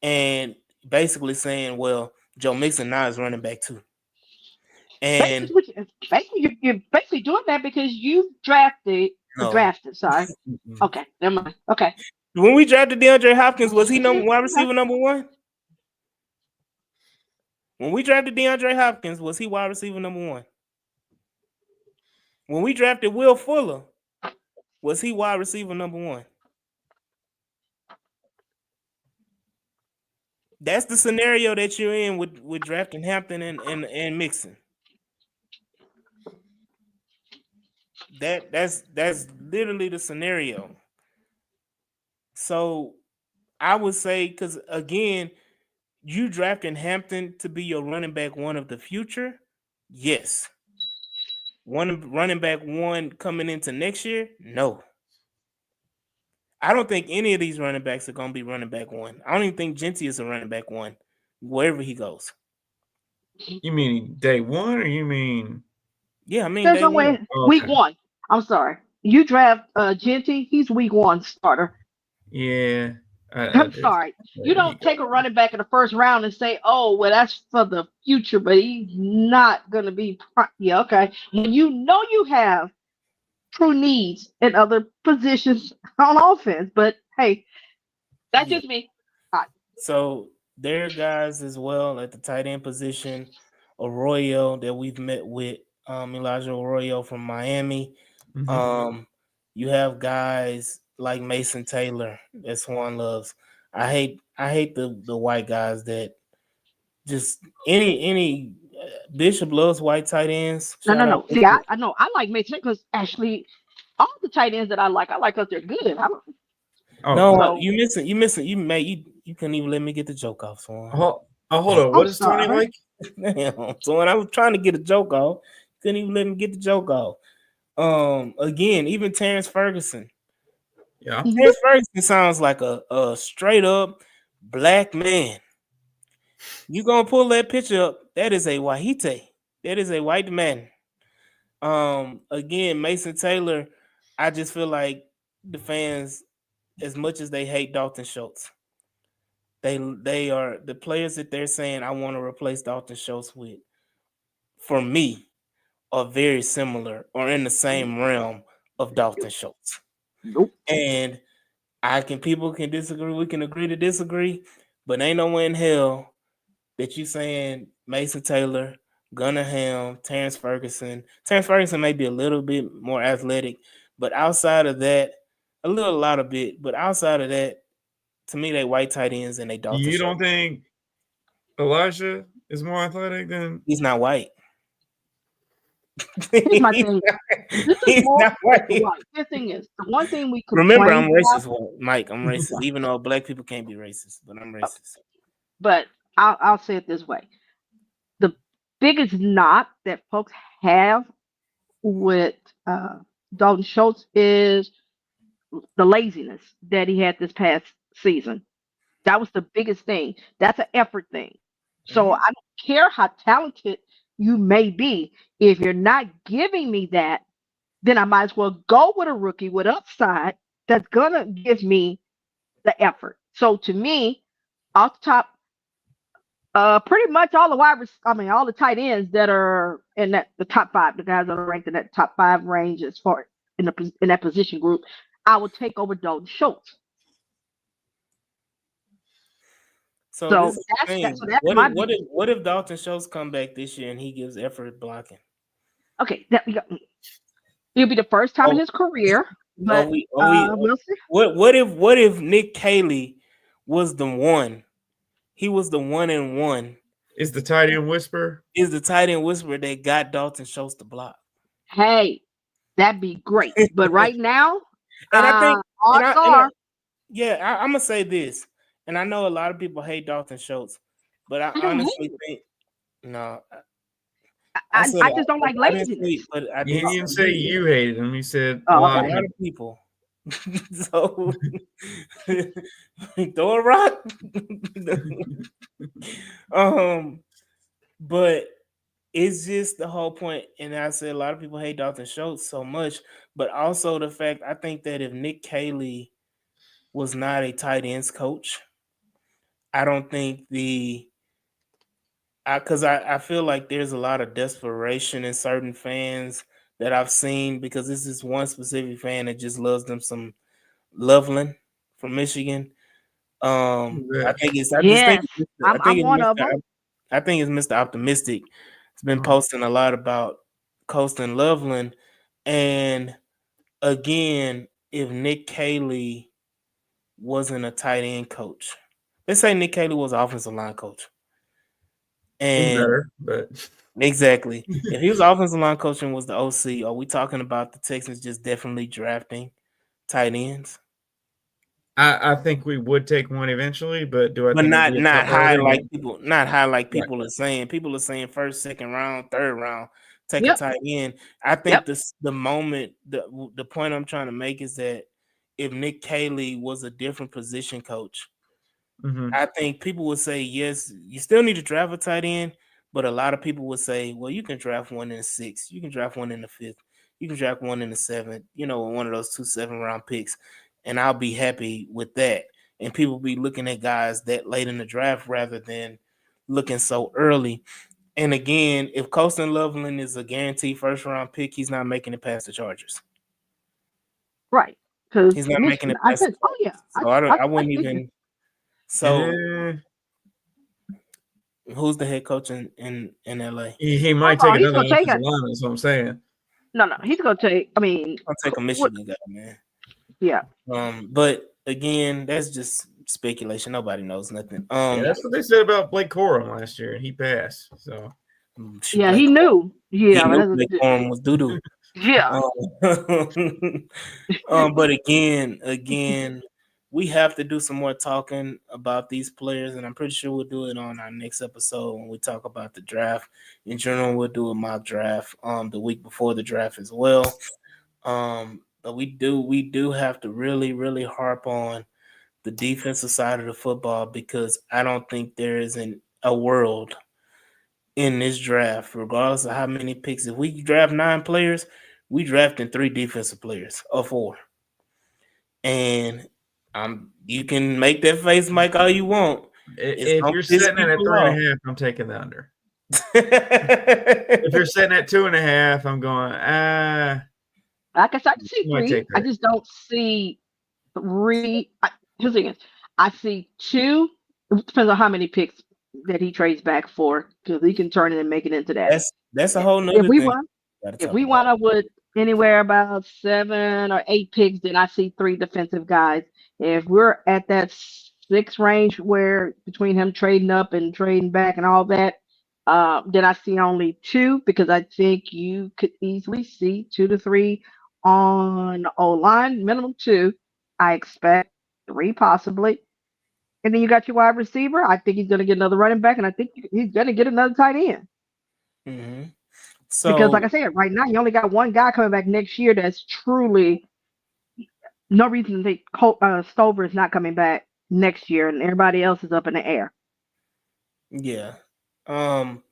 and basically saying, well, Joe Mixon now is running back too. And you're basically doing that because you drafted no, drafted. Sorry. Okay, never mind. Okay. when we drafted DeAndre Hopkins, was he wide receiver number one? When we drafted DeAndre Hopkins, was he wide receiver number one? When we drafted Will Fuller, was he wide receiver number one? That's the scenario that you're in with drafting Hampton and Mixon. That's literally the scenario. So I would say because again, you drafting Hampton to be your running back one of the future, yes. Running back one coming into next year, no. I don't think any of these running backs are gonna be running back one. I don't even think Genty is a running back one wherever he goes. You mean day one, or you mean? Yeah, I mean There's day no one. way. Week Okay. one. I'm sorry. You draft Genty. He's week one starter. Yeah, I I'm did. sorry. You He don't got take a running back in the first round and say, "Oh, well, that's for the future," but he's not going to be. Yeah, okay. When you know you have true needs in other positions on offense, but hey, that's Yeah. just me. So there are guys as well at the tight end position. Arroyo that we've met with, Elijah Arroyo from Miami. Mhm. Um, you have guys like Mason Taylor that Swan loves. I hate the white guys that just any Bishop loves white tight ends. No, no, Shout out no. See, Bishop. I know I like Mason because actually, all the tight ends that I like because they're good. I don't, Oh, No, so you couldn't even let me get the joke off, Swan. hold on. I'm What is Tony sorry. like? Damn. So when I was trying to get a joke off, couldn't even let me get the joke off. Again, even Terrence Ferguson. Yeah. Mhm. Terrence Ferguson sounds like a straight up black man. You gonna pull that picture up? That is a Wahite. That is a white man. Again, Mason Taylor. I just feel like the fans, as much as they hate Dalton Schultz, they are the players that they're saying I want to replace Dalton Schultz with. For me, are very similar or in the same realm of Dalton Schultz. Nope. And people can disagree, we can agree to disagree, but ain't no way in hell that you saying Mason Taylor, Gunnar Ham, Terrence Ferguson. Terrence Ferguson may be a little bit more athletic, but outside of that, a lot of bit, but outside of that, to me, they white tight ends and they Dalton You don't Schultz. think Elijah is more athletic than? He's not white. Here's my he's, thing. not, This is he's more not with the white. white. The thing is, the one thing we Remember, complain I'm about, racist, Mike. I'm racist, even though black people can't be racist, but I'm racist. but I'll say it this way: the biggest knock that folks have with Dalton Schultz is the laziness that he had this past season. That was the biggest thing. That's an effort thing. So I Mhm. don't care how talented you may be. If you're not giving me that, then I might as well go with a rookie with upside that's gonna give me the effort. So to me, off the top, pretty much all the all the tight ends that are in the top five, the guys that are ranked in that top five range as far in that position group, I would take over Dalton Schultz. So this So is the that's that. So thing. that's What if my what if biggest. what if Dalton Schultz come back this year and he gives effort blocking? Okay, it'll be the first time in Oh, his career, are but we are we we'll see. what if Nick Caley was the one? He was the 1-1. Is the tight end whisper? Is the tight end whisperer that got Dalton Schultz to block? Hey, that'd be great. But right now, And I think and odds I are yeah, I'm gonna say this, and I know a lot of people hate Dalton Schultz, but I I don't hate honestly it. think no, I I, said I just don't like I didn't say, laziness. but I You did say didn't say you hated him. You said a Oh, a lot okay. of lot of people. people. So throw a rock. um, but it's just the whole point, and I said a lot of people hate Dalton Schultz so much, but also the fact I think that if Nick Caley was not a tight ends coach, I don't think I feel like there's a lot of desperation in certain fans that I've seen because this is one specific fan that just loves them some Loveland from Michigan. I That think it's I just think Yes, it's Mr. I think I'm it's one of them. I think it's Mr. Optimistic. It's been uh, posting a lot about Coastal Loveland, and again, if Nick Caley wasn't a tight end coach, let's say Nick Caley was an offensive line coach, been and better, but exactly, if he was offensive line coach and was the OC, are we talking about the Texans just definitely drafting tight ends? I think we would take one eventually. But do I But think it'd not be a not top high priority? like No. Right. people are saying. People are saying first, second round, third round, take a Yep, tight end. I think yep. the point I'm trying to make is that if Nick Caley was a different position coach, Mm-hmm. I think people would say yes, you still need to draft a tight end, but a lot of people would say, well, you can draft one in the sixth, you can draft one in the fifth, you can draft one in the seventh, one of those 2 7-round picks, and I'll be happy with that. And people be looking at guys that late in the draft rather than looking so early. And again, if Colston Loveland is a guaranteed first round pick, he's not making it past the Chargers. Right. Because He's not making Michigan, it I past the said, oh yeah, Chargers. So I I wouldn't take even. So Eh, who's the head coach in LA? he might oh, take he's another gonna take offensive it. lineman. That's what I'm saying. No, he's gonna take. I mean, I'll take a what? Michigan guy, man. Yeah, But again, that's just speculation. Nobody knows nothing. Yeah, that's what they said about Blake Corum last year, and he passed. So Shoot, yeah. Blake, He knew. he Yeah, but knew Blake Corum was doo doo. yeah, Um, but again, we have to do some more talking about these players, and I'm pretty sure we'll do it on our next episode when we talk about the draft. In general, we'll do a mock draft the week before the draft as well. But we do have to really, really harp on the defensive side of the football because I don't think there is a world in this draft, regardless of how many picks. If we draft 9 players, we drafting 3 defensive players or 4. And you can make that face, Mike, all you want. It's if gonna you're piss sitting at people off. 3.5, I'm taking the under. If you're sitting at 2.5, I'm going. I guess I can see You might 3. take I that. just don't see 3. Here's the thing: is, I see 2. It depends on how many picks that he trades back for, because he can turn it and make it into that. That's a whole If nother we thing want, we gotta if talk we about. wind up with anywhere about 7 or 8 picks, then I see 3 defensive guys. If we're at that 6 range where between him trading up and trading back and all that, then I see only 2, because I think you could easily see 2 to 3 on O line, minimum 2. I expect 3 possibly. And then you got your wide receiver. I think he's going to get another running back, and I think he's going to get another tight end. Mm-hmm. Because, like So I said, right now you only got one guy coming back next year. That's truly no reason to think Stover is not coming back next year, and everybody else is up in the air. Yeah. Um.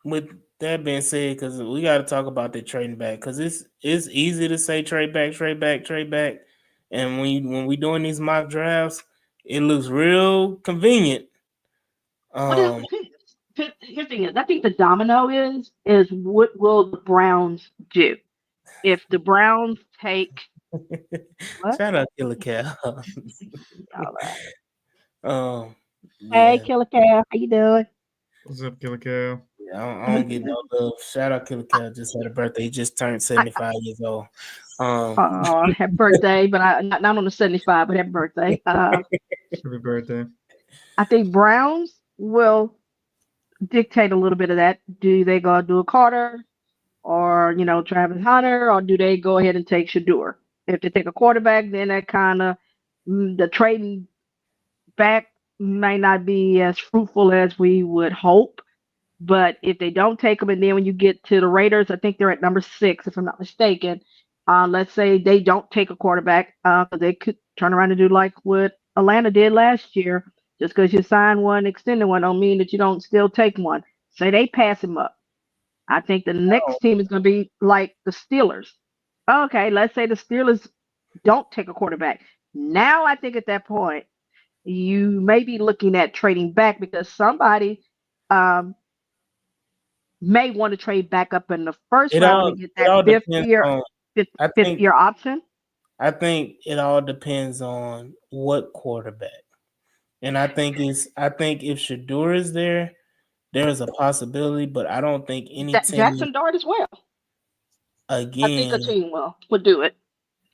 With that being said, because we got to talk about the trading back, because it's easy to say trade back, trade back, trade back, and when we doing these mock drafts, it looks real convenient. What is here's the thing is, I think the domino is what will the Browns do if the Browns take what? Shout out Killer Cow. All right. um, Hey, yeah, Killer Cow, how you doing? What's up, Killer Cow? yeah, I don't get no love. Shout out Killer Cow. Just had a birthday. He just turned I, 75 years old. Um, happy birthday, but not on the 75, but happy birthday. Happy birthday. I think Browns will dictate a little bit of that. Do they go do a Carter or Travis Hunter, or do they go ahead and take Shadur? If they take a quarterback, then that kind of the trading back may not be as fruitful as we would hope. But if they don't take them, and then when you get to the Raiders, I think they're at number 6, if I'm not mistaken. Let's say they don't take a quarterback, they could turn around and do like what Atlanta did last year. Just because you sign one, extended one, don't mean that you don't still take one. Say they pass him up. I think the next team is going to be like the Steelers. Okay, let's say the Steelers don't take a quarterback. Now I think at that point you may be looking at trading back because somebody um, may want to trade back up in the first it round all and get it that all depends on. fifth, I fifth think year option. I think it all depends on what quarterback. And I think if Shadur is there, there's a possibility, but I don't think any team Jackson Dart as well. I think a again, team would do it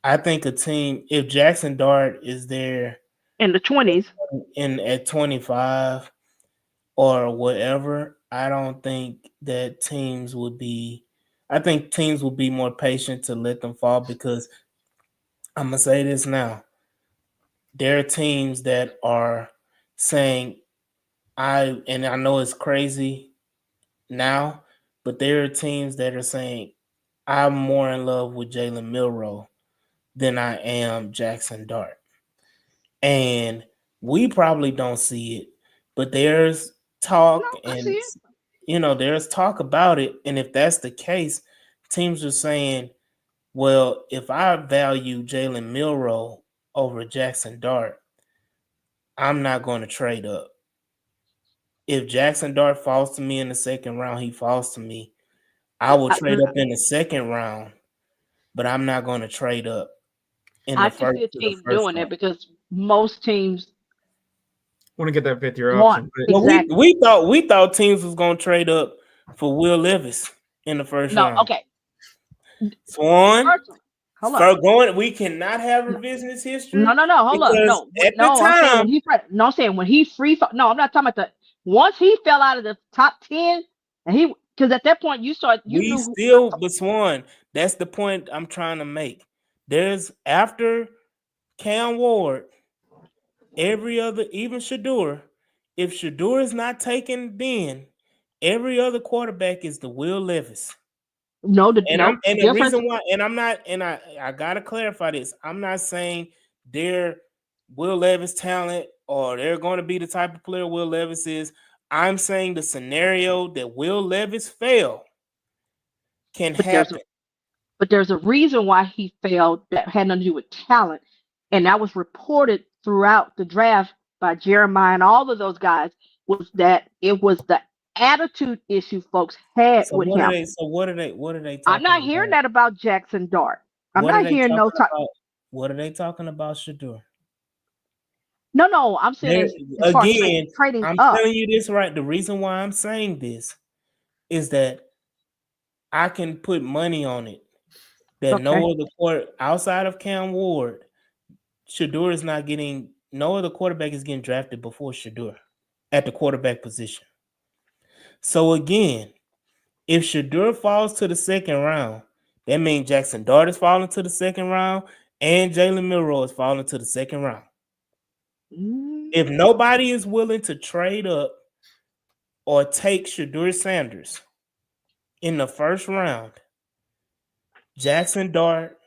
I think a team if Jackson Dart is there in the 20s. in at 25 or whatever, I don't think that teams would be I think teams would be more patient to let them fall because I'm gonna say this now. There are teams that are saying I know it's crazy now, but there are teams that are saying I'm more in love with Jalen Milroe than I am Jackson Dart. And we probably don't see it, but there's No, talk I see and it. there's talk about it. And if that's the case, teams are saying, well, if I value Jalen Milroe over Jackson Dart, I'm not going to trade up. If Jackson Dart falls to me in the second round, he falls to me. I will trade up in the second round, but I'm not going to trade up in I the can first see a to the team first doing round. it because most teams Want to get that 5th year want option, but Well, exactly. we thought teams was going to trade up for Will Levis in the first No, round. okay. Swan, Personally, hold up. for going, we cannot have No, revisionist no, history no, no, hold up. because No, at the no. I'm saying when time no, I'm saying when he no, I'm not talking about the once he fell out of the top 10, and he because at that point you we knew still, but Swan, that's the point I'm trying to make. There's after Cam Ward, every other, even Shadur, if Shadur is not taken, then every other quarterback is the Will Levis. no the And no the difference. reason why, and I'm not, and I gotta clarify this. I'm not saying they're Will Levis talent or they're going to be the type of player Will Levis is. I'm saying the scenario that Will Levis fail can But there's happen. but there's a reason why he failed that had nothing to do with talent. And that was reported throughout the draft by Jeremiah and all of those guys was that it was the attitude issue folks had So with what are him. they? So what are they I'm talking not hearing about? that about Jackson Dart. I'm What are not they hearing no talking talk. about? What are they talking about? Shadur. No. I'm saying There as far as again, trading I'm up. telling you this right. The reason why I'm saying this is that I can put money on it that Okay. no other quarter outside of Cam Ward, Shadur is not getting. No other quarterback is getting drafted before Shadur at the quarterback position. So again, if Shadur falls to the second round, that means Jackson Dart is falling to the second round and Jalen Milroe is falling to the second round. Mm, If nobody is willing to trade up or take Shadur Sanders in the first round, Jackson Dart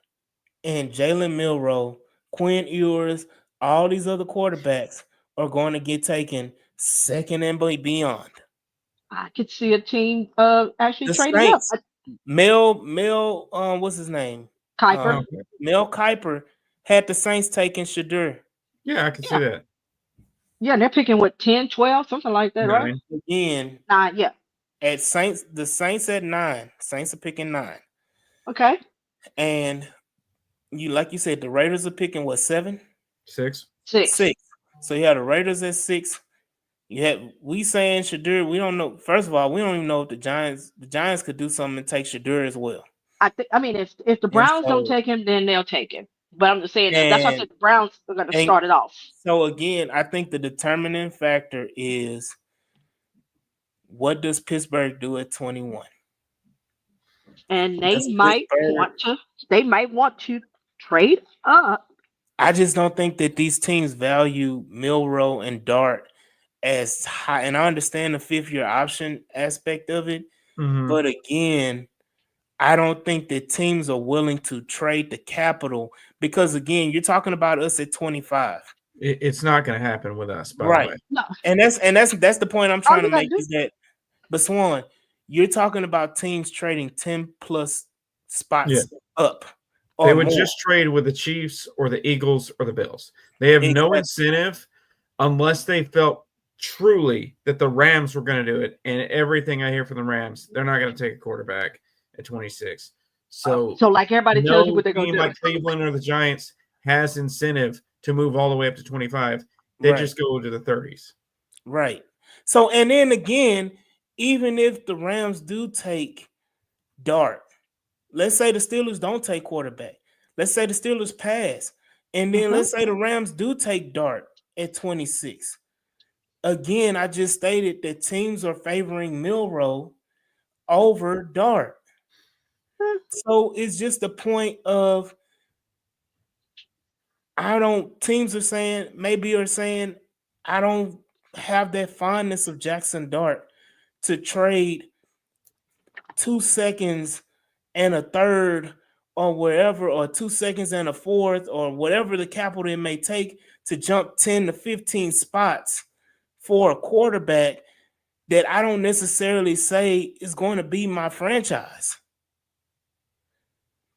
and Jalen Milroe, Quinn Ewers, all these other quarterbacks are going to get taken second and beyond. I could see a team actually The trading up. Saints, what's his name? Kuiper. Um, Mel Kiper had the Saints taking Shadur. Yeah, I can see Yeah. that. Yeah, and they're picking what 10, 12, something like that, right? 9. Again, 9, yeah. at Saints, the Saints at 9. Saints are picking 9. Okay. And like you said, the Raiders are picking what, 7? 6. 6. 6. So you have the Raiders at 6. We saying Shadur. We don't know. First of all, we don't even know if the Giants could do something and take Shadur as well. I mean, if the And Browns don't so take him, then they'll take him. But I'm just saying that's why I and, said the Browns are going to and start it off. so again, I think the determining factor is what does Pittsburgh do at 21? And they Does might want to trade up. I just don't think that these teams value Milroe and Dart as high. And I understand the 5th-year option aspect of it, but again, I don't think that teams are willing to trade the capital because again, you're talking about us at 25. It's not going to happen with us, by Right. the way. No. And that's the point I'm All trying you to gotta make do- is that, but Swan, you're talking about teams trading 10 plus spots up. They Or would more. just trade with the Chiefs or the Eagles or the Bills. They have no incentive unless they felt truly that the Rams were going to do it. And everything I hear from the Rams, they're not going to take a quarterback at 26. So like everybody tells you what they're going team to do. like Cleveland or the Giants has incentive to move all the way up to 25. They just go to the 30s. Right. So, and then again, even if the Rams do take Dart, let's say the Steelers don't take quarterback. Let's say the Steelers pass. And then let's say the Rams do take Dart at 26. Again, I just stated that teams are favoring Milroe over Dart. So it's just the point of teams are saying, I don't have that fondness of Jackson Dart to trade 2 seconds and a third or wherever, or 2 seconds and a fourth, or whatever the capital it may take to jump 10 to 15 spots for a quarterback that I don't necessarily say is going to be my franchise.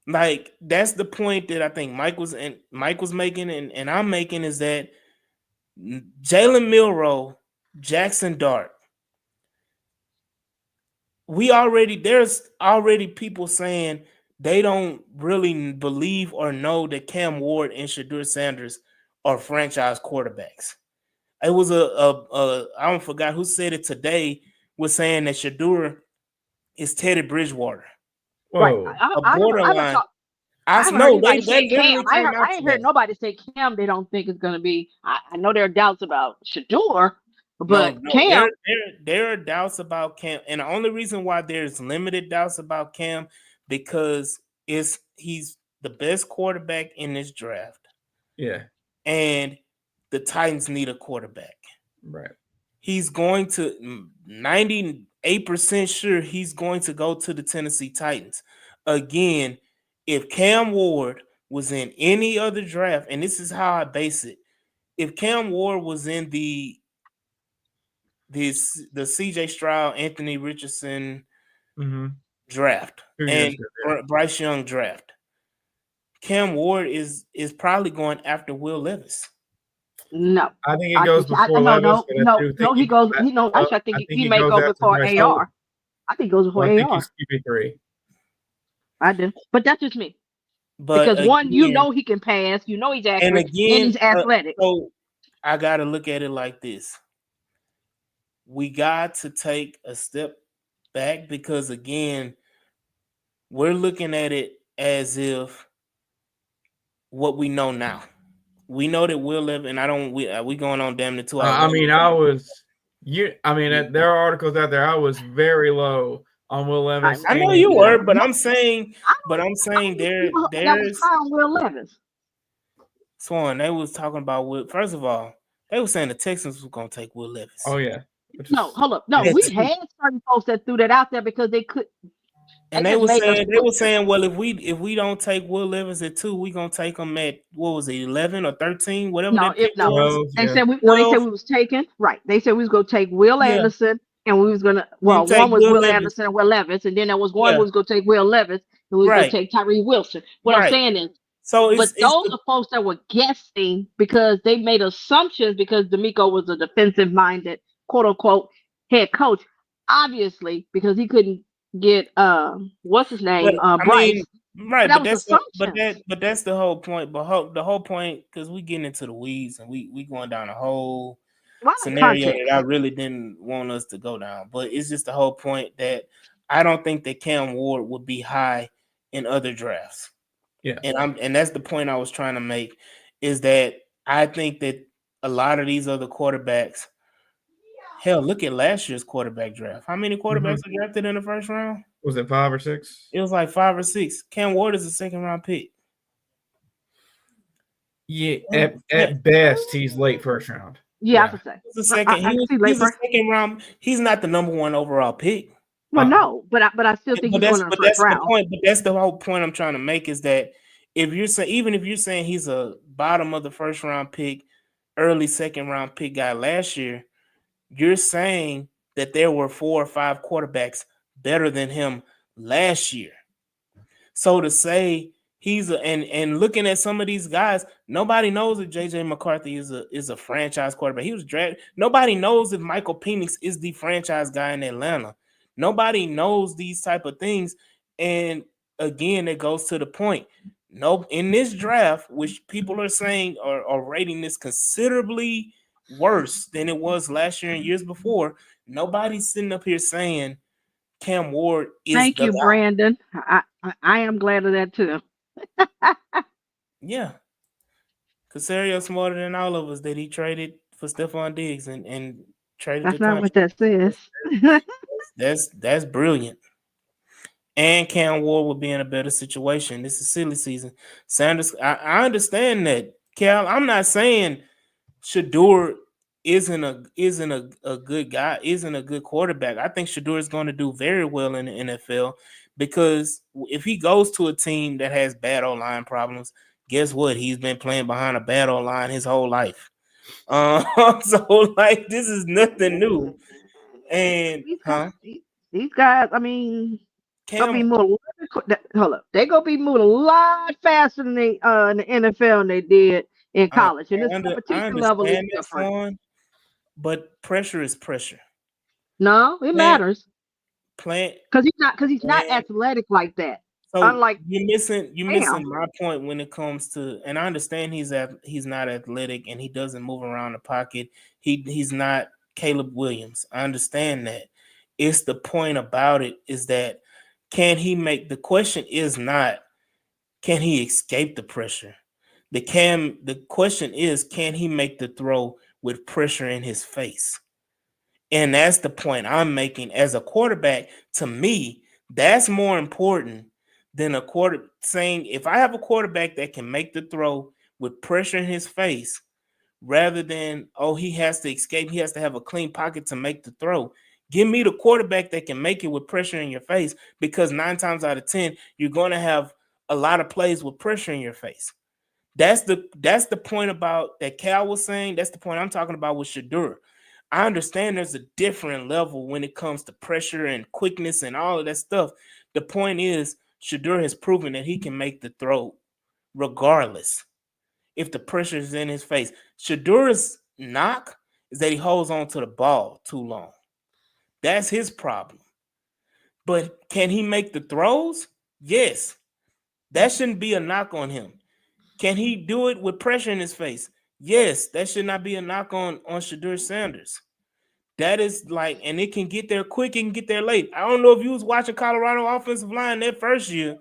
Like, that's the point that I think Mike was making and I'm making, is that Jalen Milroe, Jackson Dart, there's already people saying they don't really believe or know that Cam Ward and Shadur Sanders are franchise quarterbacks. It was I don't forgot who said it today, was saying that Shadur is Teddy Bridgewater. Whoa. Right. A borderline. I haven't heard anybody say Cam. I ain't heard nobody say Cam. They don't think it's going to be. I know there are doubts about Shadur, but Cam. There are doubts about Cam, and the only reason why there's limited doubts about Cam because he's the best quarterback in this draft. Yeah. And the Titans need a quarterback. Right. He's going to 98% sure he's going to go to the Tennessee Titans. Again, if Cam Ward was in any other draft, and this is how I base it, if Cam Ward was in the CJ Stroud, Anthony Richardson draft and Bryce Young draft, Cam Ward is probably going after Will Levis. No, I think it goes before Levis. No, he goes. I think he may go before AR. I think he goes before AR. I think he's QB3. I do, but that's just me. But because again, he can pass. He's accurate, and he's athletic. So I got to look at it like this: we got to take a step back because again, we're looking at it as if what we know now. We know that Will Levis, and we going on damn near 2 hours. There are articles out there. I was very low on Will Levis. I know you were, but I'm saying there's high on Will Levis. Swan, they was talking about Will. First of all, they were saying the Texans were gonna take Will Levis. Oh yeah. No, hold up. No, we had certain folks that threw that out there because they could. And just made us they were saying, well, if we don't take Will Levis at 2, we gonna take him at what was it, 11 or 13, whatever no, that pick no. was. They yeah. said we no. They said 12. we was taking right. They said we was gonna take Will Yeah, Anderson, and we was gonna. and Well, take one was Will Will Levis. Anderson and Will Levis, and then there was one Yeah, we was gonna take Will Levis, and we was gonna right, take Tyree Wilson. What I'm right. saying is, So but it's those the are folks that were guessing because they made assumptions because D'Amico was a defensive minded, quote unquote, head coach. Obviously, because he couldn't get what's his but name, I mean, Bryce. But right, that but was assumptions. that's the whole point. But the whole point, because we getting into the weeds and we going down a whole A lot of scenario that I context. really didn't want us to go down. But it's just the whole point that I don't think that Cam Ward would be high in other drafts. Yeah. And that's the point I was trying to make, is that I think that a lot of these other quarterbacks, hell, look at last year's quarterback draft. How many quarterbacks are drafted in the first round? Was it 5 or 6? It was like 5 or 6. Cam Ward is a second round pick. Yeah, Cam- at best, he's late first round. Yeah, I could say. He's a second. I can see late He's a first. second round. He's not the number 1 overall pick. Well, no, but I still think But he's going in the first that's the round. point. But that's the whole point I'm trying to make, is that if you're saying, even if you're saying he's a bottom of the first round pick, early second round pick guy last year, you're saying that there were 4 or 5 quarterbacks better than him last year. So to say he's and looking at some of these guys, nobody knows if JJ McCarthy is a franchise quarterback. He was drafted. Nobody knows if Michael Penix is the franchise guy in Atlanta. Nobody knows these type of things. And again, it goes to the point. No, in this draft, which people are saying are rating this considerably worse than it was last year and years before, nobody's sitting up here saying Cam Ward is Thank the you, guy. Brandon. I am glad of that too. Yeah. Casario smarter than all of us that he traded for Stephon Diggs and traded the That's not what contract. that says. That's brilliant. And Cam Ward will be in a better situation. This is silly season. Sanders, I understand that. Cal, I'm not saying Shador isn't a good guy, isn't a good quarterback. I think Shador is going to do very well in the NFL, because if he goes to a team that has bad O-line problems, guess what? He's been playing behind a bad O-line his whole life. So like, this is nothing new. And These guys, I mean, gonna be Cam, moving. Hold up, they gonna be moving a lot faster than they in the NFL than they did in college. And this I competition level is understand that, different. Swan, but pressure is pressure. No, it Plant, matters plant, because he's not plant. athletic like that. So Unlike you're Cam. missing my point when it comes to, and I understand he's not athletic and he doesn't move around the pocket. He's not Caleb Williams. I understand that. It's the point about it is that, can he make, the question is not can he escape the pressure? The question is, can he make the throw with pressure in his face? And that's the point I'm making. As a quarterback, to me, that's more important than a quarter saying, if I have a quarterback that can make the throw with pressure in his face, rather than, oh, he has to escape, he has to have a clean pocket to make the throw. Give me the quarterback that can make it with pressure in your face, because 9 times out of 10, you're going to have a lot of plays with pressure in your face. That's the point about that Cal was saying. That's the point I'm talking about with Shador. I understand there's a different level when it comes to pressure and quickness and all of that stuff. The point is, Shador has proven that he can make the throw regardless if the pressure is in his face. Shador's knock is that he holds on to the ball too long. That's his problem. But can he make the throws? Yes. That shouldn't be a knock on him. Can he do it with pressure in his face? Yes. That should not be a knock on Shador Sanders. That is like, and it can get there quick, it can get there late. I don't know if you was watching Colorado offensive line that first year.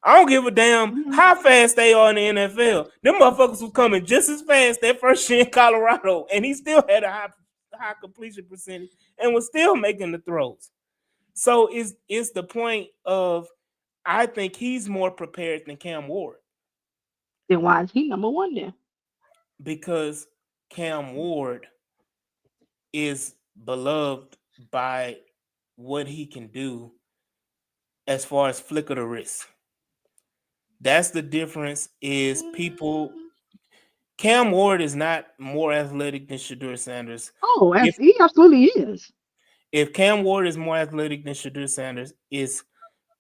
I don't give a damn how fast they are in the NFL. Them motherfuckers was coming just as fast that first year in Colorado, and he still had a high completion percentage and was still making the throws. So it's the point of, I think he's more prepared than Cam Ward, Then why is he number one then? because Cam Ward is beloved by what he can do as far as flick of the wrist. That's the difference. Is people Cam Ward is not more athletic than Shedeur Sanders. Oh, If he absolutely is. if Cam Ward is more athletic than Shedeur Sanders, it's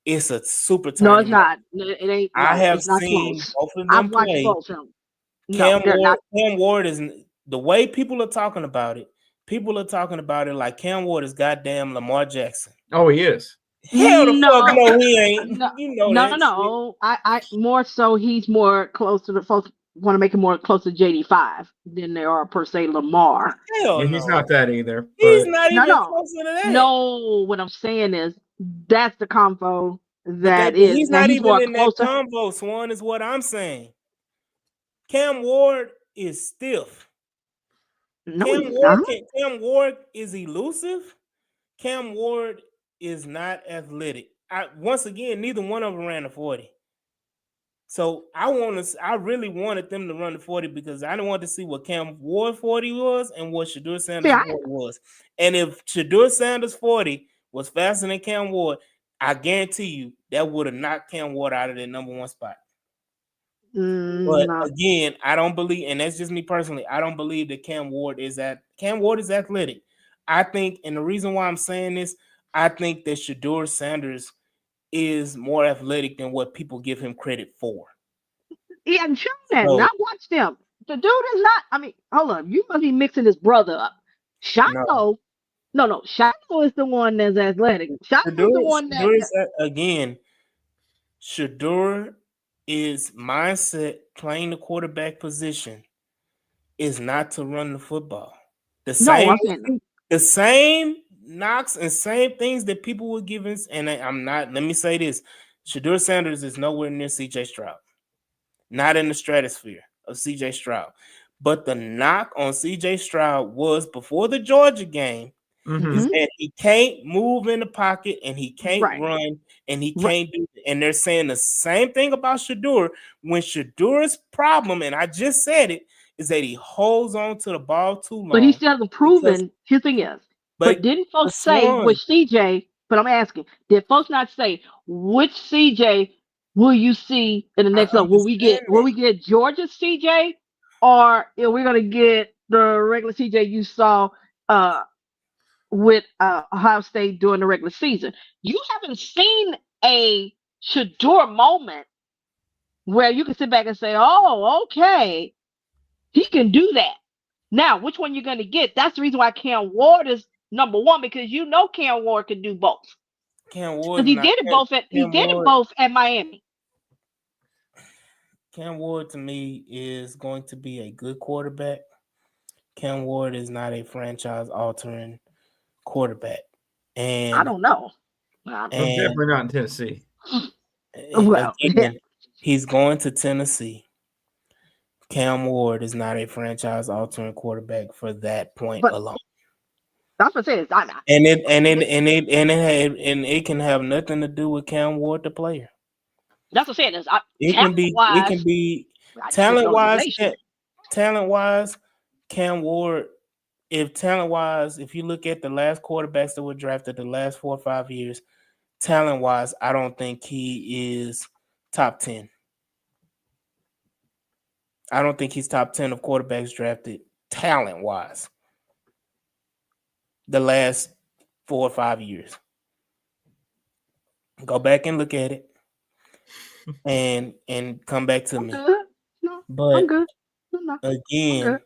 a super No, tiny it's margin. not. It ain't. I No, have it's not seen close. both of them I've watched play. both of them. No, they're not. Cam Ward is the way people are talking about it. People are talking about it like Cam Ward is goddamn Lamar Jackson. Oh, he is. Hell the fuck No, no, he ain't. no, You know no, that no, shit. no. I more so he's more close to the folks want to make him more close to JD5 than they are per se Lamar. Hell Yeah, he's no. not that either. He's But not No, even no, closer to that. no. What I'm saying is that's the combo But that is. he's Now not he's even more in that closer. combo, Swan, is what I'm saying. Cam Ward is stiff. No, he's not. Cam Ward is elusive. Cam Ward is not athletic. Once again, neither one of them ran a 40. So I really wanted them to run the 40 because I didn't want to see what Cam Ward 40 was and what Shedeur Sanders See, 40 was. And if Shedeur Sanders 40 was faster than Cam Ward, I guarantee you that would have knocked Cam Ward out of the number one spot. But no. again, I don't believe, and that's just me personally, I don't believe that Cam Ward is athletic. I think, and the reason why I'm saying this, I think that Shedeur Sanders is more athletic than what people give him credit for. He hadn't shown that. And I So watched him. The dude is not. I mean, hold up. You must be mixing his brother up. no, Shiloh. No. Shiloh is the one that's athletic. Shiloh is the one that. Shedeur is again. Shedeur is mindset playing the quarterback position is not to run the football. The No, same I'm saying the same knocks and same things that people were giving. And I'm not. Let me say this: Shedeur Sanders is nowhere near C.J. Stroud, not in the stratosphere of C.J. Stroud. But the knock on C.J. Stroud was before the Georgia game is Mhm. that he can't move in the pocket and he can't Right. run and he Right. can't do. And they're saying the same thing about Shedeur. When Shedur's problem, and I just said it, is that he holds on to the ball too But he long still hasn't because. proven his thing is. But But didn't folks say Swan, which CJ? But I'm asking, did folks not say which CJ will you see in the I next level? understand Will we get Georgia CJ, or are we gonna get the regular CJ you saw uh with Ohio State during the regular season? You haven't seen a Shador moment where you can sit back and say, "Oh, okay, he can do that." Now, which one you're going to get? That's the reason why Cam Ward is number one, because you know Cam Ward can do both. Cam Ward Because not Cam Ward. at Miami. Cam Ward to me is going to be a good quarterback. Cam Ward is not a franchise altering quarterback. I And don't know. well, and definitely not in Tennessee. Well, yeah, again, he's going to Tennessee. Cam Ward is not a franchise altering quarterback for that point but alone. that's what I'm saying. And it can have nothing to do with Cam Ward the player. That's what I'm saying. It Talent-wise, can be just the talent wise, organization. Cam Ward, if you look at the last quarterbacks that were drafted the last 4 or 5 years, talent wise, I don't think he is top 10. I don't think he's top 10 of quarterbacks drafted talent wise the last 4 or 5 years. Go back and look at it and come back to I'm me. good. No, I'm But good. No, I'm again, good.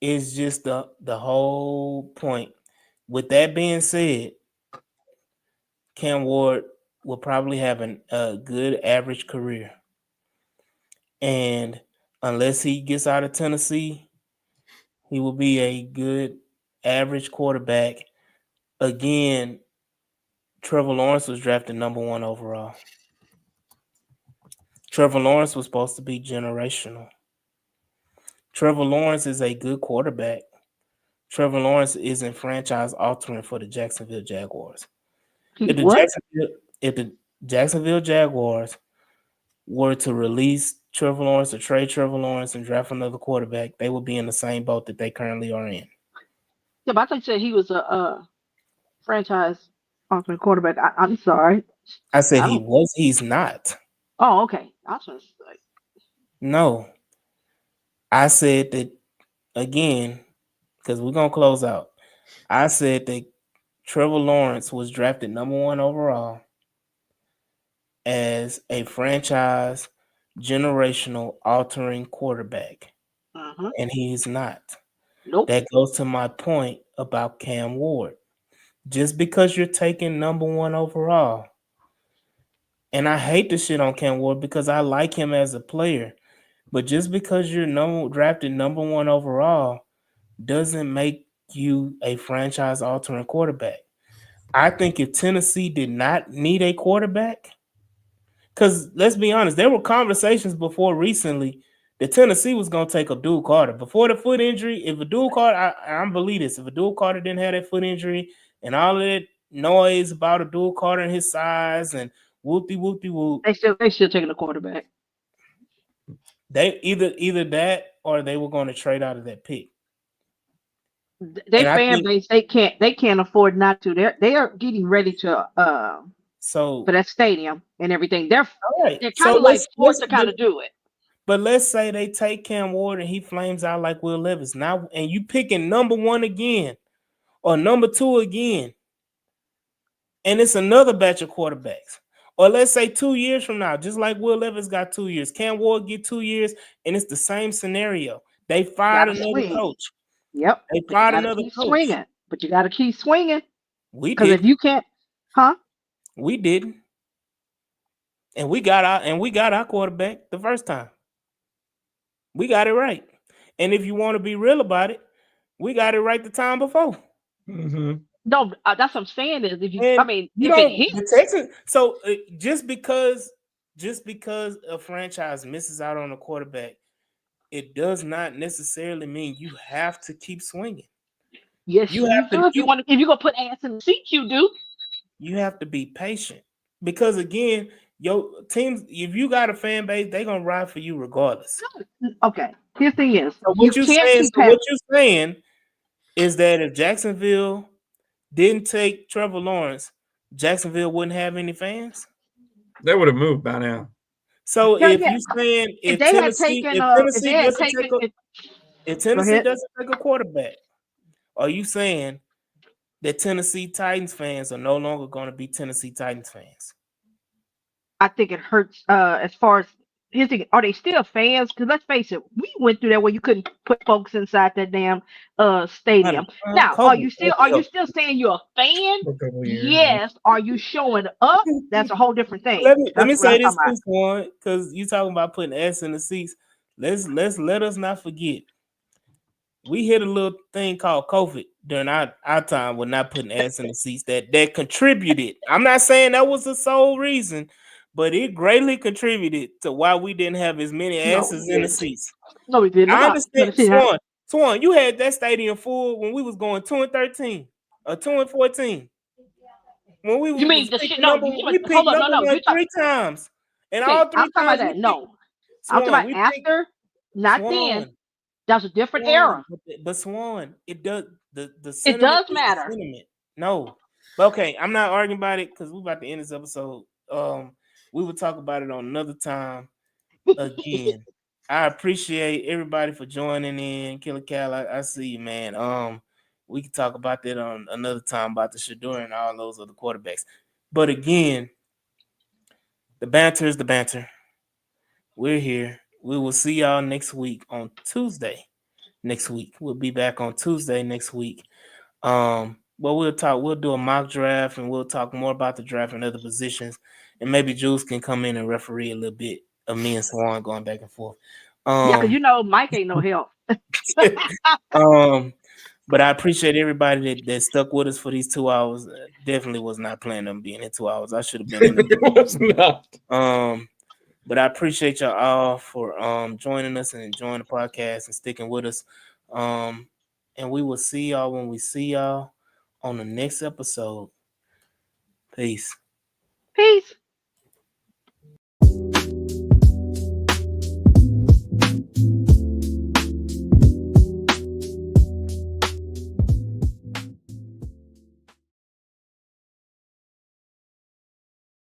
it's just the whole point. With that being said, Cam Ward will probably have a good average career. And unless he gets out of Tennessee, he will be a good average quarterback. Again, Trevor Lawrence was drafted number 1 overall. Trevor Lawrence was supposed to be generational. Trevor Lawrence is a good quarterback. Trevor Lawrence isn't franchise altering for the Jacksonville Jaguars. He's what? If the Jacksonville Jaguars were to release Trevor Lawrence or trade Trevor Lawrence and draft another quarterback, they would be in the same boat that they currently are in. Yeah, but I thought you said he was a franchise alternate quarterback. I'm sorry. I said I he don't. was. He's not. Oh, okay. I was gonna say, No, I said that again because we're gonna close out. I said that Trevor Lawrence was drafted #1 overall as a franchise generational altering quarterback, uh-huh. and he's not. Nope. That goes to my point about Cam Ward. Just because you're taking #1 overall, and I hate to shit on Cam Ward because I like him as a player, but just because you're drafted #1 overall doesn't make you a franchise altering quarterback. I think if Tennessee did not need a quarterback, because let's be honest, there were conversations before recently that Tennessee was going to take Abdul Carter. Before the foot injury, if Abdul Carter, I believe this, if Abdul Carter didn't have that foot injury and all of that noise about Abdul Carter and his size and whoopty whoopty whoop, They still taking the quarterback. they either that or they were going to trade out of that pick. They And I fan think base, they can't afford not to. They are getting ready to for so. that stadium and everything. They're All right. they're So kind of like forced let's to kind of do it. but let's say they take Cam Ward and he flames out like Will Levis now, and you picking #1 again or #2 again, and it's another batch of quarterbacks. Or let's say 2 years from now, just like Will Levis got 2 years, Cam Ward get 2 years, and it's the same scenario. They You fired gotta another swing. coach. Yep. They But you fired gotta another keep coach. swinging. But you gotta keep swinging. We Because if didn't. you can't, huh? We didn't. And we got our quarterback the first time. We got it right. And if you want to be real about it, we got it right the time before. Mm-hmm. No, that's what I'm saying is if you, I And mean, you if it don't the hits, Texans. So just because a franchise misses out on a quarterback, it does not necessarily mean you have to keep swinging. yes, You you have to do. If you you want, if you gonna put ass in the seat, you do. you have to be patient because again, your teams. If you got a fan base, they're gonna ride for you regardless. Okay. Here's the thing is, So you what you can't saying? keep So having. what you're saying is that if Jacksonville didn't take Trevor Lawrence, Jacksonville wouldn't have any fans. They would have moved by now. So Yeah, if yeah. you saying If they had taken, if they had taken, If go Tennessee ahead. doesn't take a quarterback, are you saying that Tennessee Titans fans are no longer going to be Tennessee Titans fans? I think it hurts. As far as here's the thing, are they still fans? Because let's face it, we went through that where you couldn't put folks inside that damn stadium. Now, are COVID, you still are you still saying you're a fan? For a couple of years. Yes. Are you showing up? That's a whole different thing. let me That's what I'm say talking this about. too, Swan, because you talking about putting ass in the seats. Let us not forget we hit a little thing called COVID during our time with not putting ass in the seats that contributed. I'm not saying that was the sole reason, but it greatly contributed to why we didn't have as many No, asses we in the didn't. seats. No, we didn't. I About understand, Tennessee, huh? Swan, you had that stadium full when we was going 2-13 or 2-14. When we You mean was the shit? picking No, you talking we about, hold picked on, no, number no. one You talk. 3 times. And Okay, all I'm three talking about times we that. picked No, I'm talking Swan, about we picked after, not then. Swan. That was a different Swan, era. but Swan, it does the It sentiment does is the matter. sentiment. No, but okay, I'm not arguing about it because we're about to end this episode. We will talk about it on another time again. I appreciate everybody for joining in. Killer Cal, I see you, man. We can talk about that on another time about the Shador and all those other quarterbacks. But again, the banter is the banter. We're here. We will see y'all next week on Tuesday. Next week. We'll be back on Tuesday next week. But we'll do a mock draft and we'll talk more about the draft and other positions. And maybe Jules can come in and referee a little bit of me and Swan going back and forth. Yeah, because Um, Mike ain't no help. um, but I appreciate everybody that stuck with us for these 2 hours. Definitely was not planning on being in 2 hours. I should have been in the It was not. But I appreciate y'all all for joining us and enjoying the podcast and sticking with us. And we will see y'all when we see y'all on the next episode. Peace. Peace.